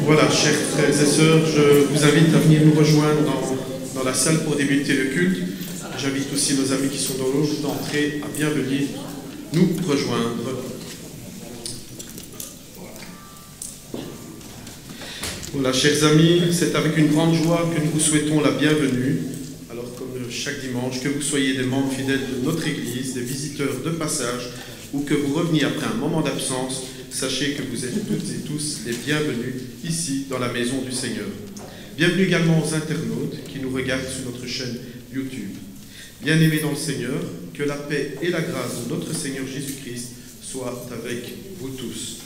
Voilà, chers frères et sœurs, je vous invite à venir nous rejoindre dans la salle pour débuter le culte. J'invite aussi nos amis qui sont dans l'autre d'entrée à bien venir nous rejoindre. Voilà, chers amis, c'est avec une grande joie que nous vous souhaitons la bienvenue. Alors, comme chaque dimanche, que vous soyez des membres fidèles de notre Église, des visiteurs de passage, ou que vous reveniez après un moment d'absence, sachez que vous êtes toutes et tous les bienvenus ici dans la maison du Seigneur. Bienvenue également aux internautes qui nous regardent sur notre chaîne YouTube. Bien-aimés dans le Seigneur, que la paix et la grâce de notre Seigneur Jésus-Christ soient avec vous tous.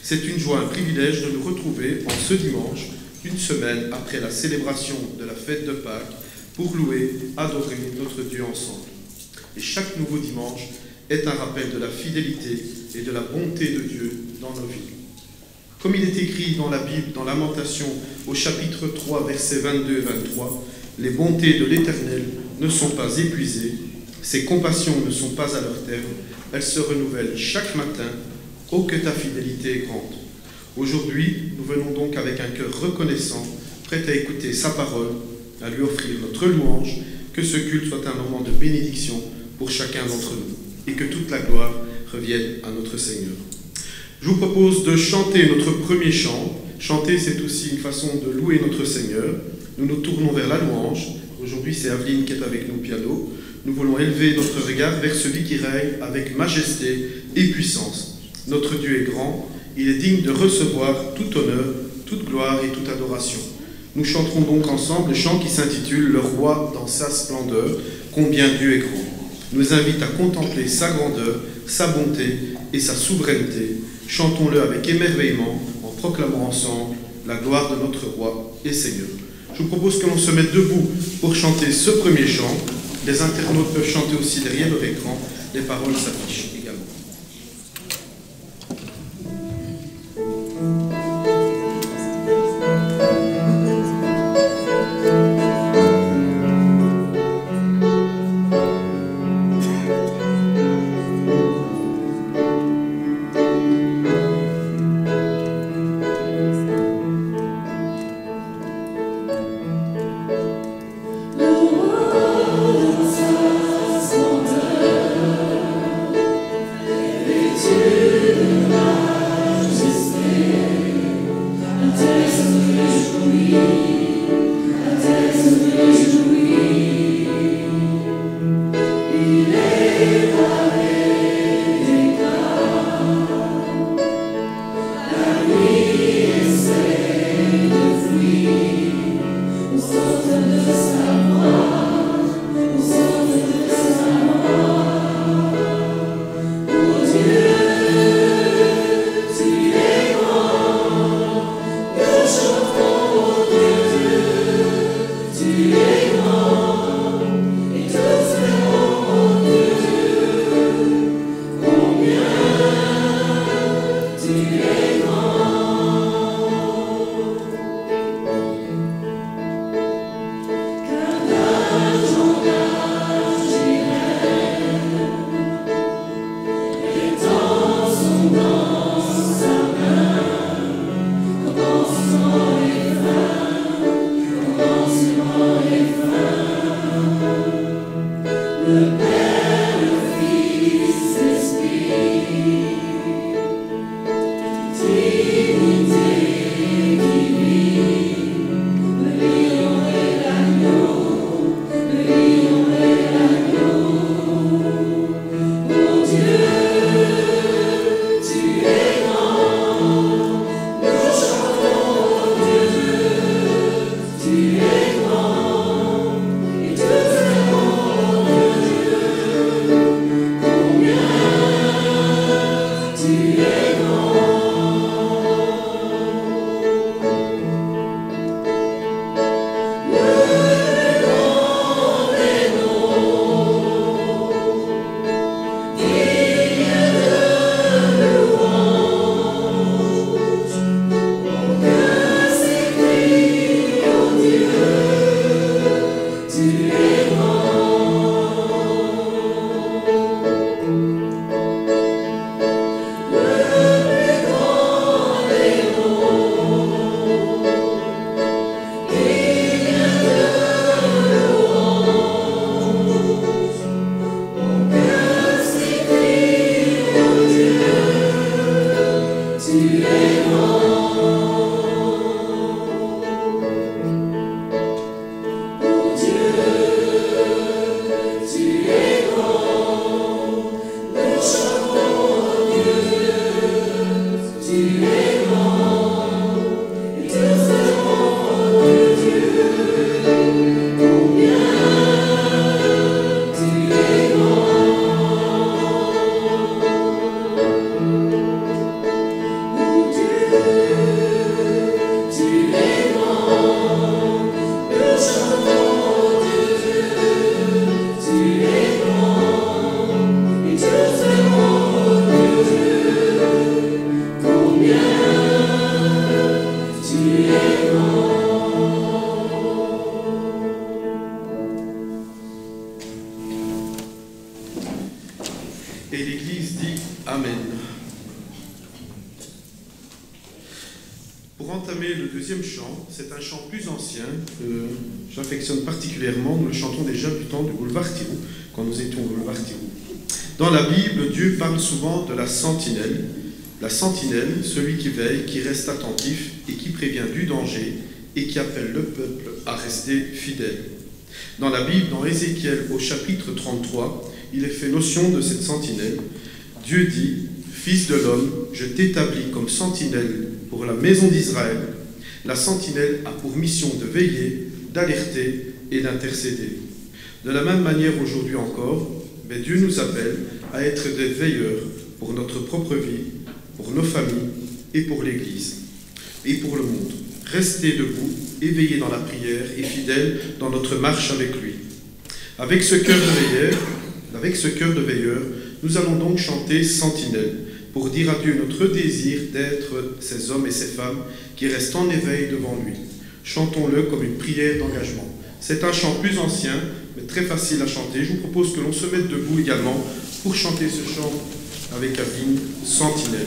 C'est une joie, un privilège de nous retrouver en ce dimanche, une semaine après la célébration de la fête de Pâques, pour louer, adorer notre Dieu ensemble. Et chaque nouveau dimanche est un rappel de la fidélité et de la bonté de Dieu dans nos vies. Comme il est écrit dans la Bible, dans Lamentation, au chapitre 3, versets 22 et 23, « Les bontés de l'Éternel ne sont pas épuisées, ses compassions ne sont pas à leur terme, elles se renouvellent chaque matin. Oh, que ta fidélité est grande !» Aujourd'hui, nous venons donc avec un cœur reconnaissant, prêt à écouter sa parole, à lui offrir notre louange, que ce culte soit un moment de bénédiction pour chacun d'entre nous, et que toute la gloire revienne à notre Seigneur. Je vous propose de chanter notre premier chant. Chanter, c'est aussi une façon de louer notre Seigneur. Nous nous tournons vers la louange. Aujourd'hui, c'est Aveline qui est avec nous au piano. Nous voulons élever notre regard vers celui qui règne avec majesté et puissance. Notre Dieu est grand, il est digne de recevoir tout honneur, toute gloire et toute adoration. Nous chanterons donc ensemble le chant qui s'intitule « Le roi dans sa splendeur, combien Dieu est grand ». Nous invite à contempler sa grandeur, sa bonté et sa souveraineté. Chantons-le avec émerveillement en proclamant ensemble la gloire de notre roi et Seigneur. Je vous propose que l'on se mette debout pour chanter ce premier chant. Les internautes peuvent chanter aussi derrière leur écran. Les paroles s'affichent également. Chanterons au Dieu. Et l'Église dit Amen. Pour entamer le deuxième chant, c'est un chant plus ancien que j'affectionne particulièrement. Nous le chantons déjà du temps du boulevard Thirou, quand nous étions au boulevard Thirou. Dans la Bible, Dieu parle souvent de la sentinelle. La sentinelle, celui qui veille, qui reste attentif et qui prévient du danger et qui appelle le peuple à rester fidèle. Dans la Bible, dans Ézéchiel au chapitre 33, il est fait notion de cette sentinelle. Dieu dit « Fils de l'homme, je t'établis comme sentinelle pour la maison d'Israël. La sentinelle a pour mission de veiller, d'alerter et d'intercéder. » De la même manière aujourd'hui encore, Dieu nous appelle à être des veilleurs pour notre propre vie, pour nos familles et pour l'Église et pour le monde. Restez debout, éveillés dans la prière et fidèles dans notre marche avec lui. Avec ce cœur de veilleur, nous allons donc chanter Sentinelle pour dire à Dieu notre désir d'être ces hommes et ces femmes qui restent en éveil devant lui. Chantons-le comme une prière d'engagement. C'est un chant plus ancien, mais très facile à chanter. Je vous propose que l'on se mette debout également pour chanter ce chant avec Adeline, Sentinelle.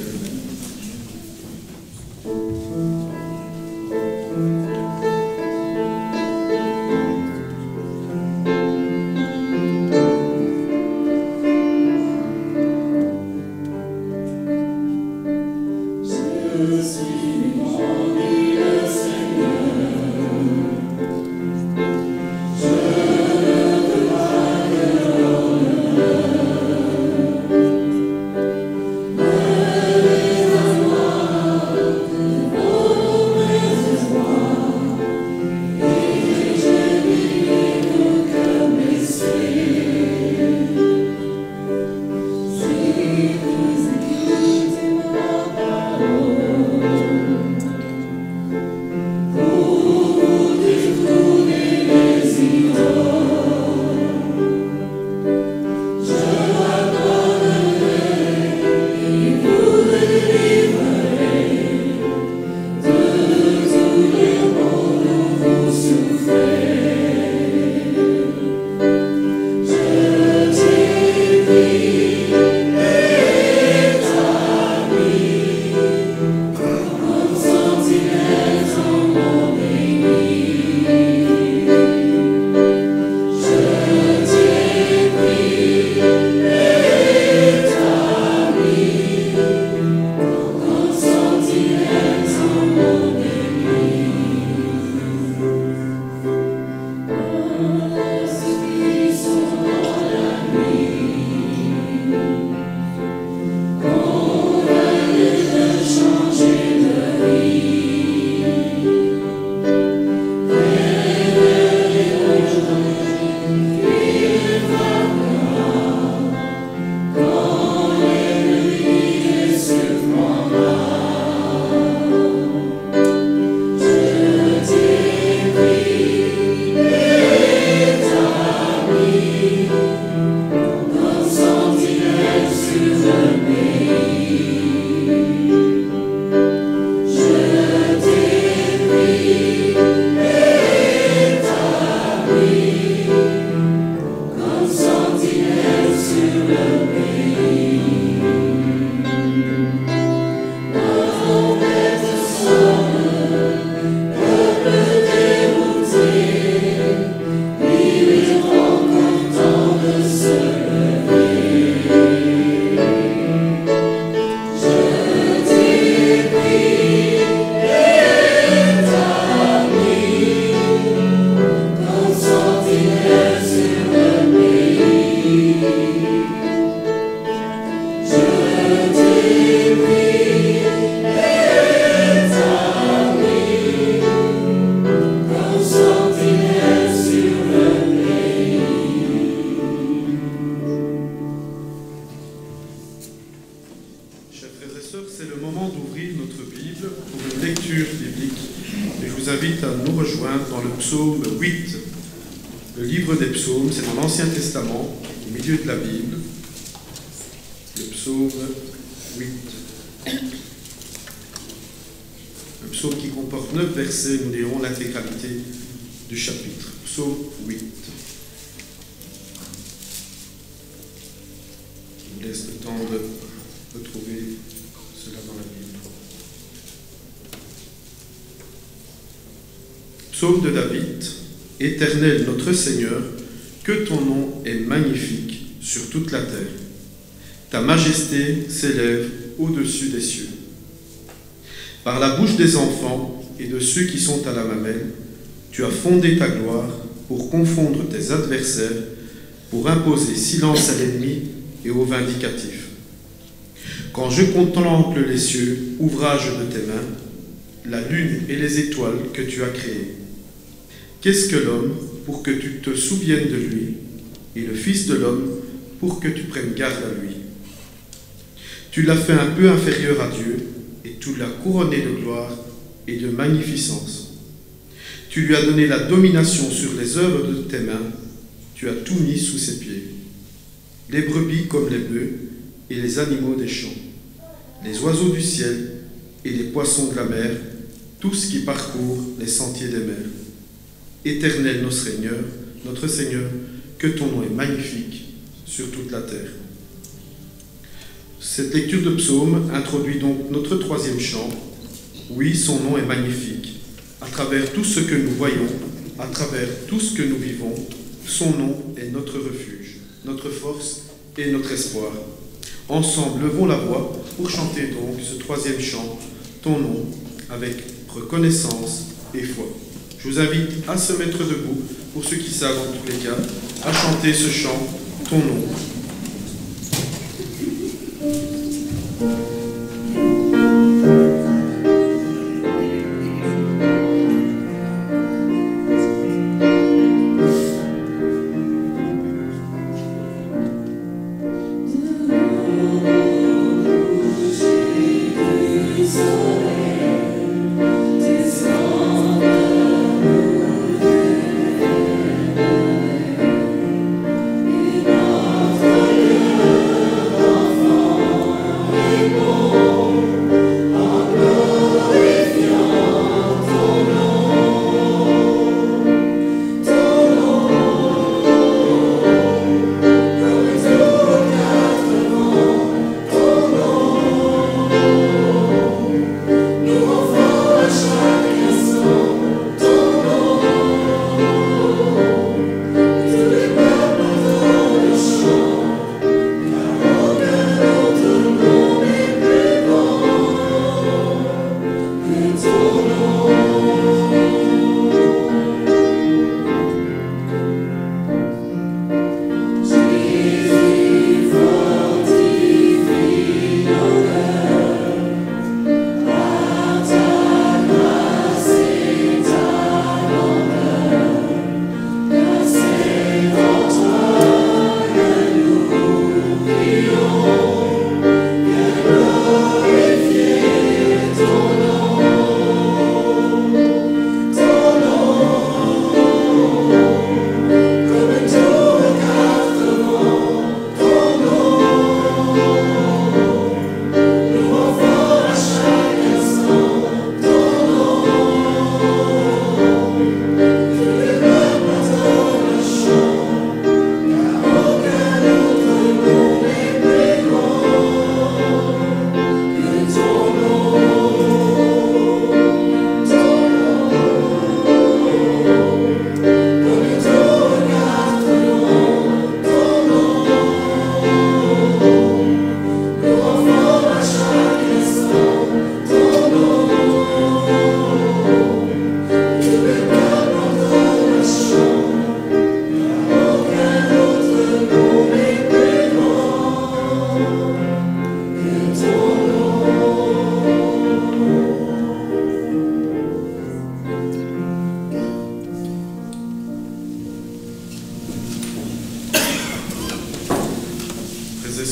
C'est dans l'Ancien Testament, au milieu de la Bible, le psaume 8. Un psaume qui comporte 9 versets. Nous lirons l'intégralité du chapitre. Psaume 8. Je vous laisse le temps de retrouver cela dans la Bible. Psaume de David. Éternel notre Seigneur, que ton nom est magnifique sur toute la terre. Ta majesté s'élève au-dessus des cieux. Par la bouche des enfants et de ceux qui sont à la mamelle, tu as fondé ta gloire pour confondre tes adversaires, pour imposer silence à l'ennemi et au vindicatif. Quand je contemple les cieux, ouvrage de tes mains, la lune et les étoiles que tu as créées. Qu'est-ce que l'homme pour que tu te souviennes de lui, et le Fils de l'homme pour que tu prennes garde à lui? Tu l'as fait un peu inférieur à Dieu, et tu l'as couronné de gloire et de magnificence. Tu lui as donné la domination sur les œuvres de tes mains, tu as tout mis sous ses pieds. Les brebis comme les bœufs, et les animaux des champs, les oiseaux du ciel et les poissons de la mer, tous qui parcourent les sentiers des mers. Éternel notre Seigneur, que ton nom est magnifique sur toute la terre. Cette lecture de psaume introduit donc notre troisième chant. Oui, son nom est magnifique. À travers tout ce que nous voyons, à travers tout ce que nous vivons, son nom est notre refuge, notre force et notre espoir. Ensemble, levons la voix pour chanter donc ce troisième chant, ton nom, avec reconnaissance et foi. Je vous invite à se mettre debout, pour ceux qui savent en tous les cas, à chanter ce chant, ton nom.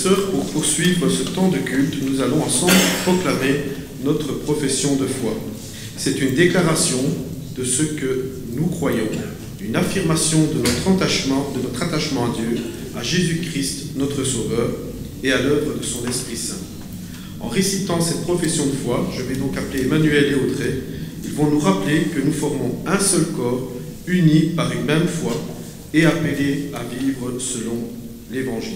sœurs, pour poursuivre ce temps de culte, nous allons ensemble proclamer notre profession de foi. C'est une déclaration de ce que nous croyons, une affirmation de notre attachement à Dieu, à Jésus-Christ, notre Sauveur, et à l'œuvre de son Esprit Saint. En récitant cette profession de foi, je vais donc appeler Emmanuel et Audrey Ils vont nous rappeler que nous formons un seul corps, unis par une même foi et appelés à vivre selon l'Évangile.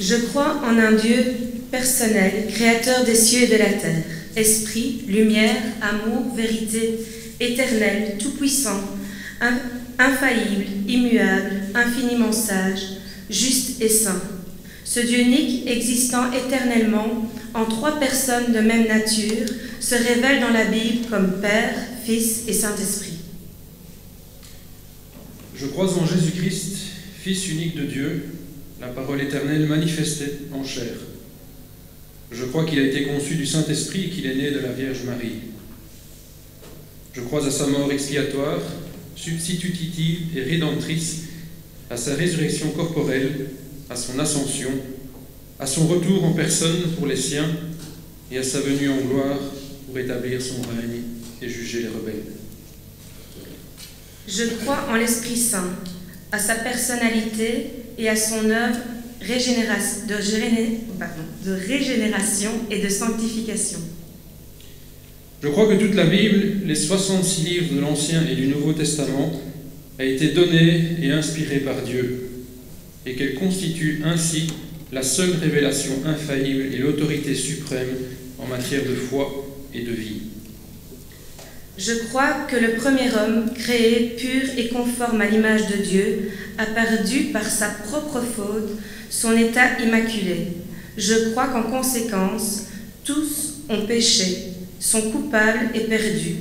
Je crois en un Dieu personnel, créateur des cieux et de la terre, esprit, lumière, amour, vérité, éternel, tout-puissant, infaillible, immuable, infiniment sage, juste et saint. Ce Dieu unique, existant éternellement, en trois personnes de même nature, se révèle dans la Bible comme Père, Fils et Saint-Esprit. Je crois en Jésus-Christ, Fils unique de Dieu, la parole éternelle manifestée en chair. Je crois qu'il a été conçu du Saint-Esprit et qu'il est né de la Vierge Marie. Je crois à sa mort expiatoire, substitutive et rédemptrice, à sa résurrection corporelle, à son ascension, à son retour en personne pour les siens et à sa venue en gloire pour établir son règne et juger les rebelles. Je crois en l'Esprit Saint, à sa personnalité et à son œuvre de régénération et de sanctification. Je crois que toute la Bible, les 66 livres de l'Ancien et du Nouveau Testament, a été donnée et inspirée par Dieu, et qu'elle constitue ainsi la seule révélation infaillible et l'autorité suprême en matière de foi et de vie. Je crois que le premier homme, créé pur et conforme à l'image de Dieu, a perdu par sa propre faute son état immaculé. Je crois qu'en conséquence, tous ont péché, sont coupables et perdus,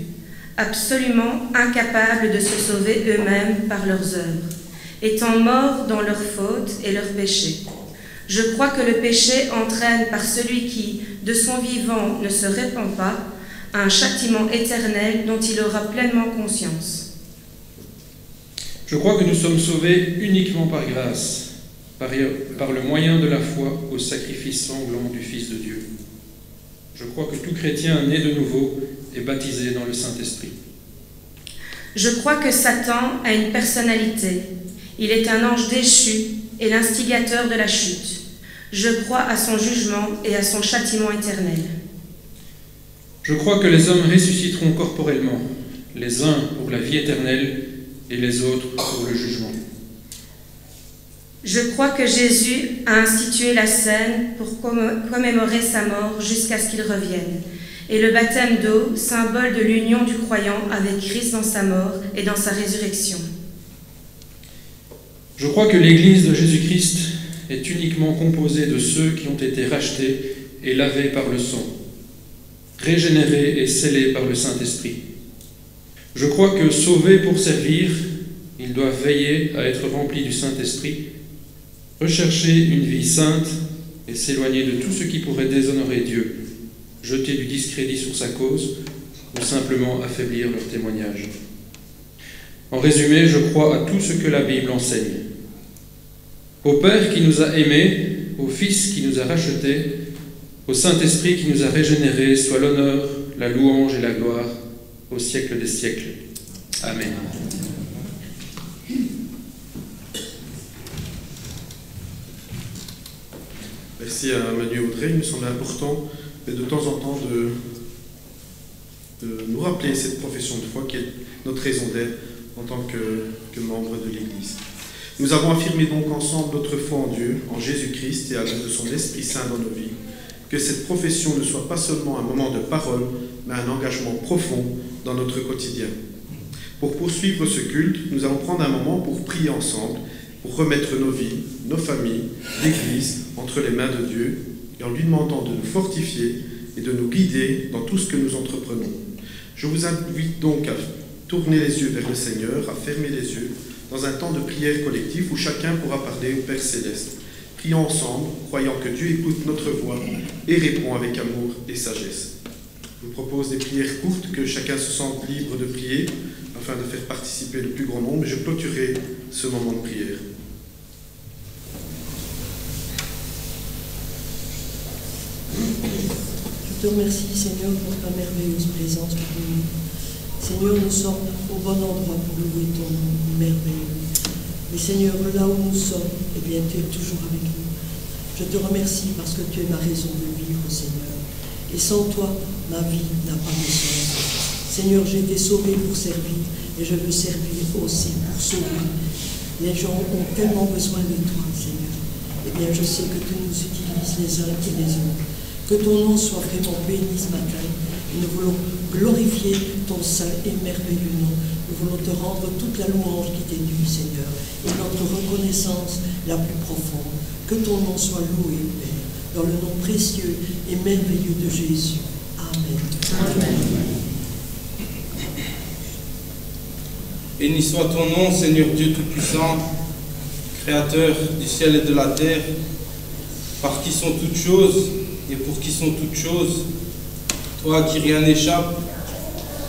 absolument incapables de se sauver eux-mêmes par leurs œuvres, étant morts dans leurs fautes et leurs péchés. Je crois que le péché entraîne par celui qui, de son vivant, ne se répand pas, un châtiment éternel dont il aura pleinement conscience. Je crois que nous sommes sauvés uniquement par grâce, par le moyen de la foi au sacrifice sanglant du Fils de Dieu. Je crois que tout chrétien né de nouveau est baptisé dans le Saint-Esprit. Je crois que Satan a une personnalité. Il est un ange déchu et l'instigateur de la chute. Je crois à son jugement et à son châtiment éternel. Je crois que les hommes ressusciteront corporellement, les uns pour la vie éternelle et les autres pour le jugement. Je crois que Jésus a institué la scène pour commémorer sa mort jusqu'à ce qu'il revienne, et le baptême d'eau, symbole de l'union du croyant avec Christ dans sa mort et dans sa résurrection. Je crois que l'Église de Jésus-Christ est uniquement composée de ceux qui ont été rachetés et lavés par le sang, régénérés et scellés par le Saint-Esprit. Je crois que, sauvés pour servir, ils doivent veiller à être remplis du Saint-Esprit, rechercher une vie sainte et s'éloigner de tout ce qui pourrait déshonorer Dieu, jeter du discrédit sur sa cause ou simplement affaiblir leur témoignage. En résumé, je crois à tout ce que la Bible enseigne. Au Père qui nous a aimés, au Fils qui nous a rachetés, au Saint-Esprit qui nous a régénérés, soit l'honneur, la louange et la gloire au siècle des siècles. Amen. Merci à Manu et Audrey. Il me semble important de temps en temps de nous rappeler cette profession de foi qui est notre raison d'être en tant que membre de l'Église. Nous avons affirmé donc ensemble notre foi en Dieu, en Jésus-Christ et à l'aide de son Esprit Saint dans nos vies. Que cette profession ne soit pas seulement un moment de parole, mais un engagement profond dans notre quotidien. Pour poursuivre ce culte, nous allons prendre un moment pour prier ensemble, pour remettre nos vies, nos familles, l'Église entre les mains de Dieu, et en lui demandant de nous fortifier et de nous guider dans tout ce que nous entreprenons. Je vous invite donc à tourner les yeux vers le Seigneur, à fermer les yeux, dans un temps de prière collectif où chacun pourra parler au Père Céleste. Prions ensemble, croyant que Dieu écoute notre voix et répond avec amour et sagesse. Je vous propose des prières courtes, que chacun se sente libre de prier, afin de faire participer le plus grand nombre, et je clôturerai ce moment de prière. Je te remercie, Seigneur, pour ta merveilleuse présence parmi nous. Seigneur, nous sommes au bon endroit pour louer ton nom merveilleux. Mais Seigneur, là où nous sommes, eh bien, tu es toujours avec nous. Je te remercie parce que tu es ma raison de vivre, Seigneur. Et sans toi, ma vie n'a pas de sens. Seigneur, j'ai été sauvé pour servir et je veux servir aussi pour sauver. Les gens ont tellement besoin de toi, Seigneur. Eh bien, je sais que tu nous utilises les uns et les autres. Que ton nom soit vraiment béni ce matin. Et nous voulons glorifier ton saint et merveilleux nom. Nous voulons te rendre toute la louange qui t'est due, Seigneur, et notre reconnaissance la plus profonde. Que ton nom soit loué, Père, dans le nom précieux et merveilleux de Jésus. Amen. Amen. Béni soit ton nom, Seigneur Dieu Tout-Puissant, Créateur du ciel et de la terre, par qui sont toutes choses et pour qui sont toutes choses, toi à qui rien n'échappe,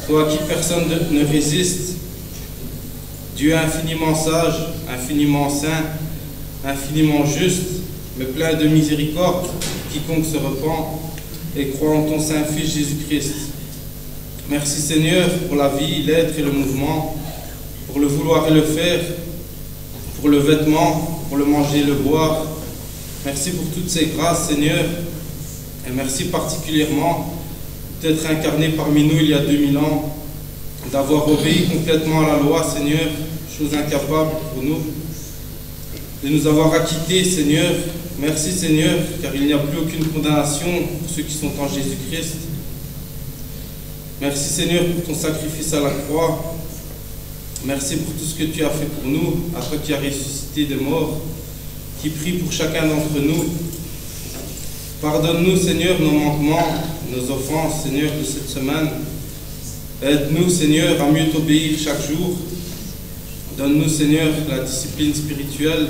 toi à qui personne ne résiste, Dieu infiniment sage, infiniment saint, infiniment juste, mais plein de miséricorde, quiconque se repent et croit en ton Saint-Fils Jésus-Christ. Merci Seigneur pour la vie, l'être et le mouvement, pour le vouloir et le faire, pour le vêtement, pour le manger et le boire. Merci pour toutes ces grâces, Seigneur, et merci particulièrement d'être incarné parmi nous il y a 2000 ans, d'avoir obéi complètement à la loi, Seigneur, chose incapable pour nous, de nous avoir acquittés, Seigneur. Merci, Seigneur, car il n'y a plus aucune condamnation pour ceux qui sont en Jésus-Christ. Merci, Seigneur, pour ton sacrifice à la croix. Merci pour tout ce que tu as fait pour nous, à toi qui as ressuscité des morts, qui prie pour chacun d'entre nous. Pardonne-nous, Seigneur, nos manquements, nos offenses, Seigneur, de cette semaine. Aide-nous, Seigneur, à mieux t'obéir chaque jour. Donne-nous, Seigneur, la discipline spirituelle,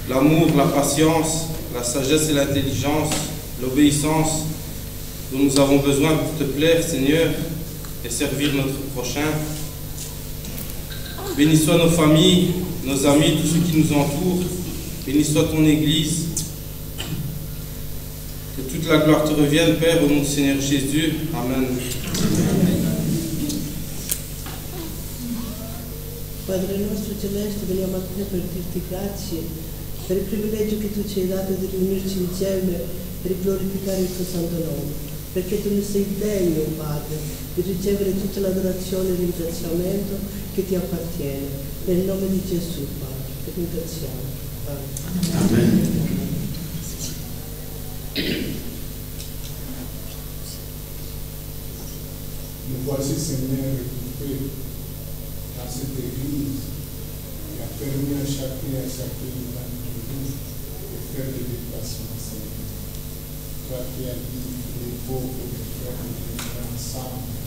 l'amour, la patience, la sagesse et l'intelligence, l'obéissance dont nous avons besoin pour te plaire, Seigneur, et servir notre prochain. Bénis soit nos familles, nos amis, tous ceux qui nous entourent. Bénis soit ton Église. Que toute la gloire te revienne, Père, au nom du Seigneur Jésus. Amen. Padre nostro celeste, veniamo a te per dirti grazie per il privilegio che tu ci hai dato di riunirci insieme per glorificare il tuo santo nome, perché tu ne sei degno, Padre, di ricevere tutta l'adorazione e il ringraziamento che ti appartiene. Nel nome di Gesù, Padre, ti ringraziamo. Amen. Amen. Nous voici, Seigneur, équipés dans cette église qui a permis à chacun et à chacune d'entre nous de faire des déplacements, Seigneur. Toi qui as dit qu'il est beau pour les frères de vivre ensemble,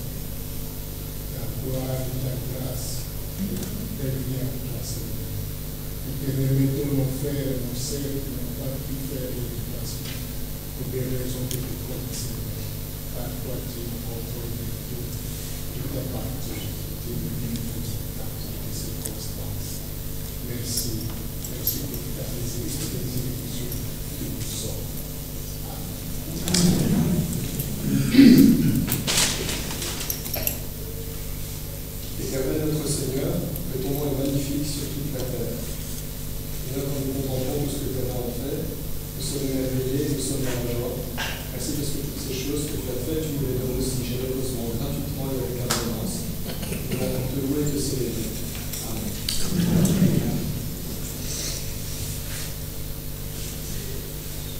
la gloire et la grâce revient à toi, Seigneur. Et que remettons nos frères et nos sœurs qui n'ont pas pu faire des déplacements pour des raisons de découverte, Seigneur. Par toi, tu es contrôle de tout. Tout appartient. Tu es venu dans toutes les circonstances. Merci. Merci pour ta résurrection que nous sommes. Éternel notre Seigneur, que ton nom est magnifique sur toute la terre. Et là, quand nous contemplons tout ce que tu as fait, nous sommes émerveillés, nous sommes en joie. Merci parce que toutes ces choses que tu as faites, tu nous les donnes aussi généreusement, gratuitement et avec abondance. Nous allons te louer et te célébrer. Amen.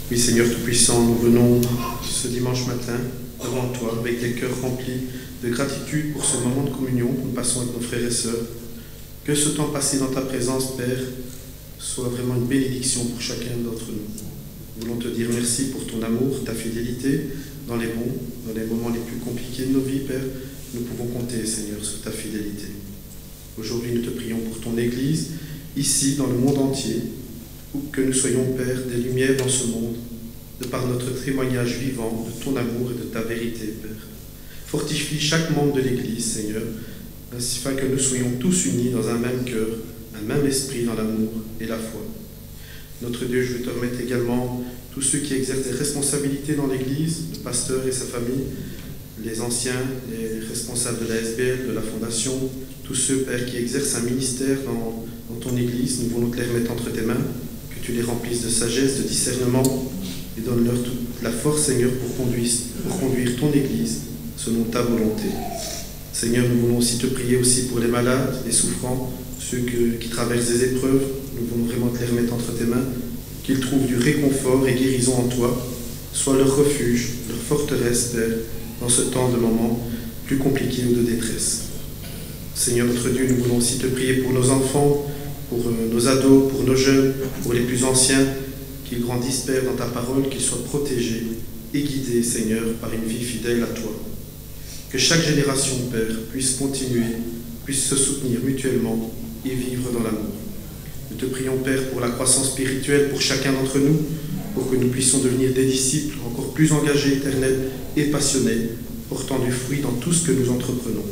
Oui, Seigneur Tout-Puissant, nous venons ce dimanche matin devant toi avec des cœurs remplis de gratitude pour ce moment de communion que nous passons avec nos frères et sœurs. Que ce temps passé dans ta présence, Père, soit vraiment une bénédiction pour chacun d'entre nous. Nous voulons te dire merci pour ton amour, ta fidélité dans les bons, dans les moments les plus compliqués de nos vies, Père. Nous pouvons compter, Seigneur, sur ta fidélité. Aujourd'hui, nous te prions pour ton Église, ici, dans le monde entier, où que nous soyons, Père, des lumières dans ce monde, de par notre témoignage vivant de ton amour et de ta vérité, Père. Fortifie chaque membre de l'Église, Seigneur, afin que nous soyons tous unis dans un même cœur, un même esprit dans l'amour et la foi. Notre Dieu, je veux te remettre également tous ceux qui exercent des responsabilités dans l'Église, le pasteur et sa famille, les anciens, les responsables de la SBL, de la Fondation, tous ceux, Père, qui exercent un ministère dans ton Église, nous voulons te les remettre entre tes mains, que tu les remplisses de sagesse, de discernement, et donne-leur toute la force, Seigneur, pour conduire ton Église selon ta volonté. Seigneur, nous voulons aussi te prier aussi pour les malades, les souffrants, ceux qui traversent des épreuves. Nous voulons vraiment te les remettre entre tes mains, qu'ils trouvent du réconfort et guérison en toi. Sois leur refuge, leur forteresse, Père, dans ce temps de moments plus compliqués ou de détresse. Seigneur notre Dieu, nous voulons aussi te prier pour nos enfants, pour nos ados, pour nos jeunes, pour les plus anciens, qu'ils grandissent, Père, dans ta parole, qu'ils soient protégés et guidés, Seigneur, par une vie fidèle à toi. Que chaque génération, Père, puisse continuer, puisse se soutenir mutuellement et vivre dans l'amour. Nous te prions, Père, pour la croissance spirituelle pour chacun d'entre nous, pour que nous puissions devenir des disciples encore plus engagés, éternels et passionnés, portant du fruit dans tout ce que nous entreprenons.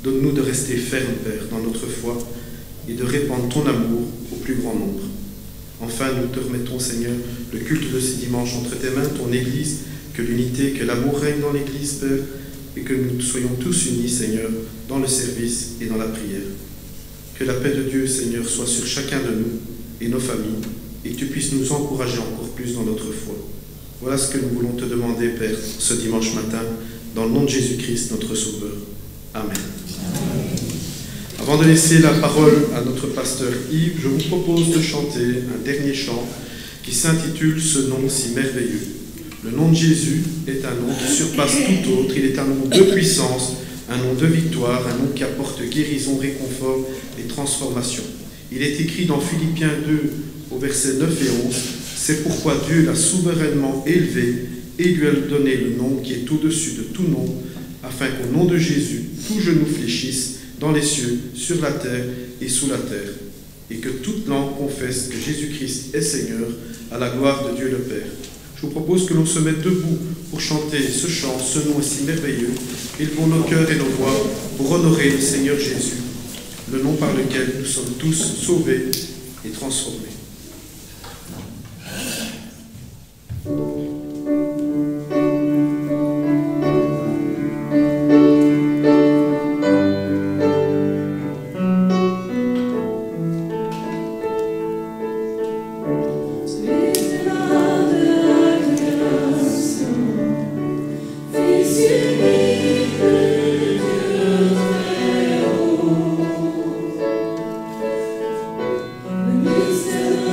Donne-nous de rester fermes, Père, dans notre foi et de répandre ton amour au plus grand nombre. Enfin, nous te remettons, Seigneur, le culte de ce dimanche entre tes mains, ton Église, que l'unité, que l'amour règne dans l'Église, Père, et que nous soyons tous unis, Seigneur, dans le service et dans la prière. Que la paix de Dieu, Seigneur, soit sur chacun de nous et nos familles, et que tu puisses nous encourager encore plus dans notre foi. Voilà ce que nous voulons te demander, Père, ce dimanche matin, dans le nom de Jésus-Christ, notre Sauveur. Amen. Avant de laisser la parole à notre pasteur Yves, je vous propose de chanter un dernier chant qui s'intitule « Ce nom si merveilleux ». Le nom de Jésus est un nom qui surpasse tout autre. Il est un nom de puissance, un nom de victoire, un nom qui apporte guérison, réconfort et transformation. Il est écrit dans Philippiens 2, au verset 9 et 11, « C'est pourquoi Dieu l'a souverainement élevé et lui a donné le nom qui est au-dessus de tout nom, afin qu'au nom de Jésus, tout genou fléchisse dans les cieux, sur la terre et sous la terre, et que toute langue confesse que Jésus-Christ est Seigneur, à la gloire de Dieu le Père. » Je vous propose que l'on se mette debout pour chanter ce chant, ce nom si merveilleux. Élevons nos cœurs et nos voix pour honorer le Seigneur Jésus, le nom par lequel nous sommes tous sauvés et transformés. Still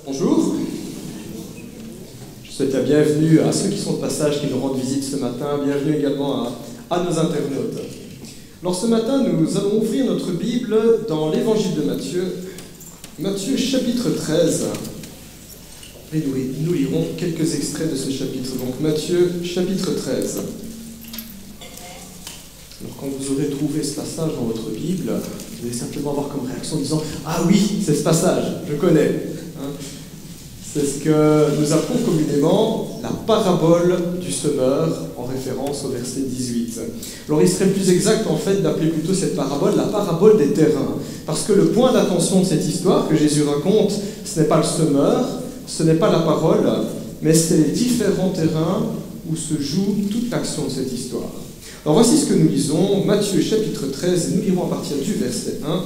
Bonjour. Je souhaite la bienvenue à ceux qui sont de passage, qui nous rendent visite ce matin. Bienvenue également à nos internautes. Alors ce matin, nous allons ouvrir notre Bible dans l'Évangile de Matthieu, Matthieu chapitre 13. Et nous lirons quelques extraits de ce chapitre. Donc Matthieu chapitre 13. Alors quand vous aurez trouvé ce passage dans votre Bible, vous allez simplement avoir comme réaction en disant « Ah oui, c'est ce passage, je connais ». C'est ce que nous appelons communément la parabole du semeur, en référence au verset 18. Alors il serait plus exact en fait d'appeler plutôt cette parabole la parabole des terrains. Parce que le point d'attention de cette histoire que Jésus raconte, ce n'est pas le semeur, ce n'est pas la parole, mais c'est les différents terrains où se joue toute l'action de cette histoire. Alors voici ce que nous lisons, Matthieu chapitre 13, et nous lirons à partir du verset 1.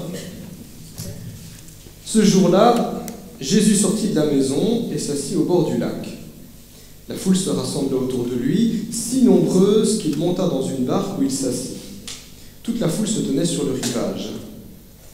Ce jour-là, Jésus sortit de la maison et s'assit au bord du lac. La foule se rassembla autour de lui, si nombreuse qu'il monta dans une barque où il s'assit. Toute la foule se tenait sur le rivage.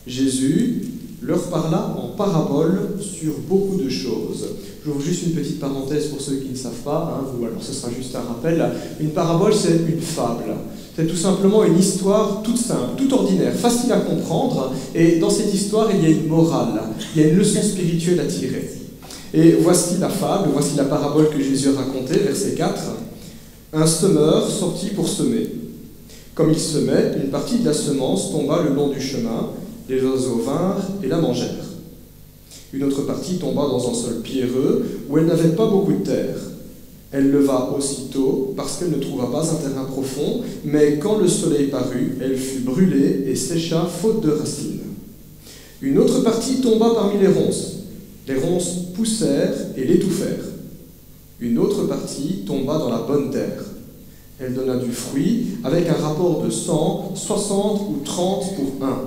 Jésus leur parla en parabole sur beaucoup de choses. J'ouvre juste une petite parenthèse pour ceux qui ne savent pas, ou alors ce sera juste un rappel. Une parabole, c'est une fable. C'est tout simplement une histoire toute simple, toute ordinaire, facile à comprendre, et dans cette histoire, il y a une morale, il y a une leçon spirituelle à tirer. Et voici la fable, voici la parabole que Jésus a racontée, verset 4. Un semeur sortit pour semer. Comme il semait, une partie de la semence tomba le long du chemin, les oiseaux vinrent et la mangèrent. Une autre partie tomba dans un sol pierreux, où elle n'avait pas beaucoup de terre. Elle leva aussitôt, parce qu'elle ne trouva pas un terrain profond, mais quand le soleil parut, elle fut brûlée et sécha faute de racines. Une autre partie tomba parmi les ronces. Les ronces poussèrent et l'étouffèrent. Une autre partie tomba dans la bonne terre. Elle donna du fruit, avec un rapport de 100, 60 ou 30 pour 1.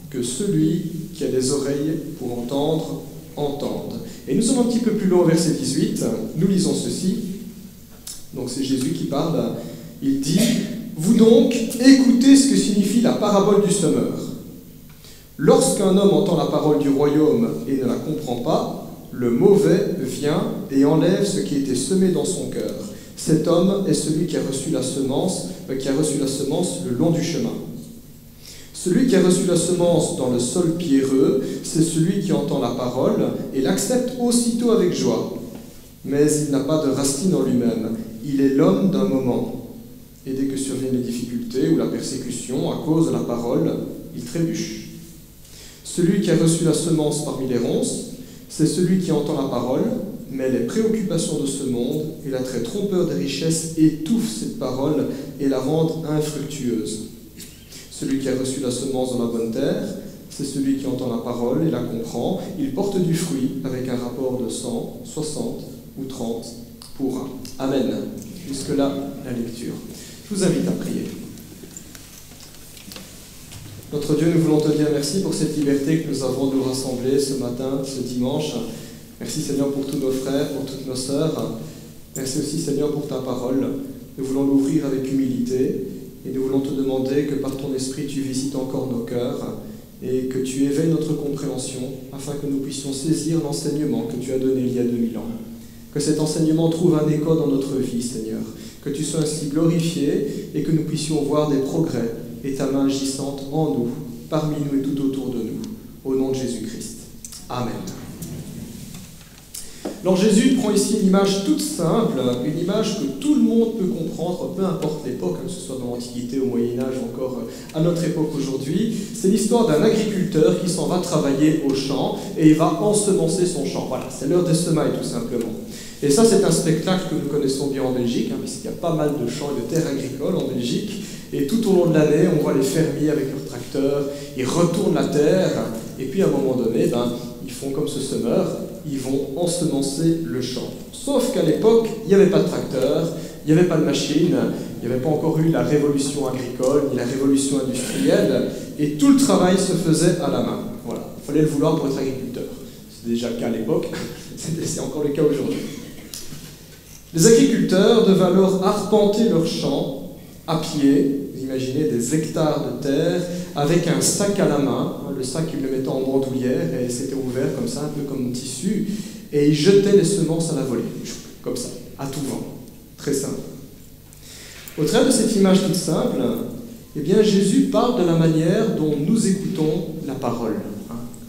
Que celui qui a des oreilles pour entendre, entende. Et nous sommes un petit peu plus loin au verset 18, nous lisons ceci. Donc c'est Jésus qui parle, il dit « Vous donc, écoutez ce que signifie la parabole du semeur. Lorsqu'un homme entend la parole du royaume et ne la comprend pas, le mauvais vient et enlève ce qui était semé dans son cœur. Cet homme est celui qui a reçu la semence le long du chemin. Celui qui a reçu la semence dans le sol pierreux, c'est celui qui entend la parole et l'accepte aussitôt avec joie. Mais il n'a pas de racine en lui-même, il est l'homme d'un moment. Et dès que surviennent les difficultés ou la persécution à cause de la parole, il trébuche. Celui qui a reçu la semence parmi les ronces, c'est celui qui entend la parole, mais les préoccupations de ce monde et l'attrait trompeur des richesses étouffent cette parole et la rendent infructueuse. Celui qui a reçu la semence dans la bonne terre, c'est celui qui entend la parole et la comprend. Il porte du fruit avec un rapport de 100, 60 ou 30 pour 1. Amen. Jusque-là, la lecture. Je vous invite à prier. Notre Dieu, nous voulons te dire merci pour cette liberté que nous avons de nous rassembler ce matin, ce dimanche. Merci Seigneur pour tous nos frères, pour toutes nos sœurs. Merci aussi Seigneur pour ta parole. Nous voulons l'ouvrir avec humilité. Et nous voulons te demander que par ton esprit tu visites encore nos cœurs et que tu éveilles notre compréhension afin que nous puissions saisir l'enseignement que tu as donné il y a 2000 ans. Que cet enseignement trouve un écho dans notre vie, Seigneur. Que tu sois ainsi glorifié et que nous puissions voir des progrès et ta main agissante en nous, parmi nous et tout autour de nous. Au nom de Jésus-Christ. Amen. Alors Jésus prend ici une image toute simple, une image que tout le monde peut comprendre, peu importe l'époque, que ce soit dans l'Antiquité, au Moyen-Âge ou encore à notre époque aujourd'hui. C'est l'histoire d'un agriculteur qui s'en va travailler au champ et il va ensemencer son champ. Voilà, c'est l'heure des semailles tout simplement. Et ça, c'est un spectacle que nous connaissons bien en Belgique, puisqu'il y a pas mal de champs et de terres agricoles en Belgique. Et tout au long de l'année, on voit les fermiers avec leurs tracteurs, ils retournent la terre, et puis à un moment donné, ils font comme ce semeur, ils vont ensemencer le champ. Sauf qu'à l'époque, il n'y avait pas de tracteur, il n'y avait pas de machine, il n'y avait pas encore eu la révolution agricole, ni la révolution industrielle, et tout le travail se faisait à la main. Voilà, il fallait le vouloir pour être agriculteur. C'est déjà le cas à l'époque, c'est encore le cas aujourd'hui. Les agriculteurs devaient alors arpenter leurs champs à pied, vous imaginez des hectares de terre, avec un sac à la main. Le sac, il le mettait en bandoulière et c'était ouvert comme ça, un peu comme un tissu. Et il jetait les semences à la volée, comme ça, à tout vent. Très simple. Au travers de cette image toute simple, eh bien, Jésus parle de la manière dont nous écoutons la parole.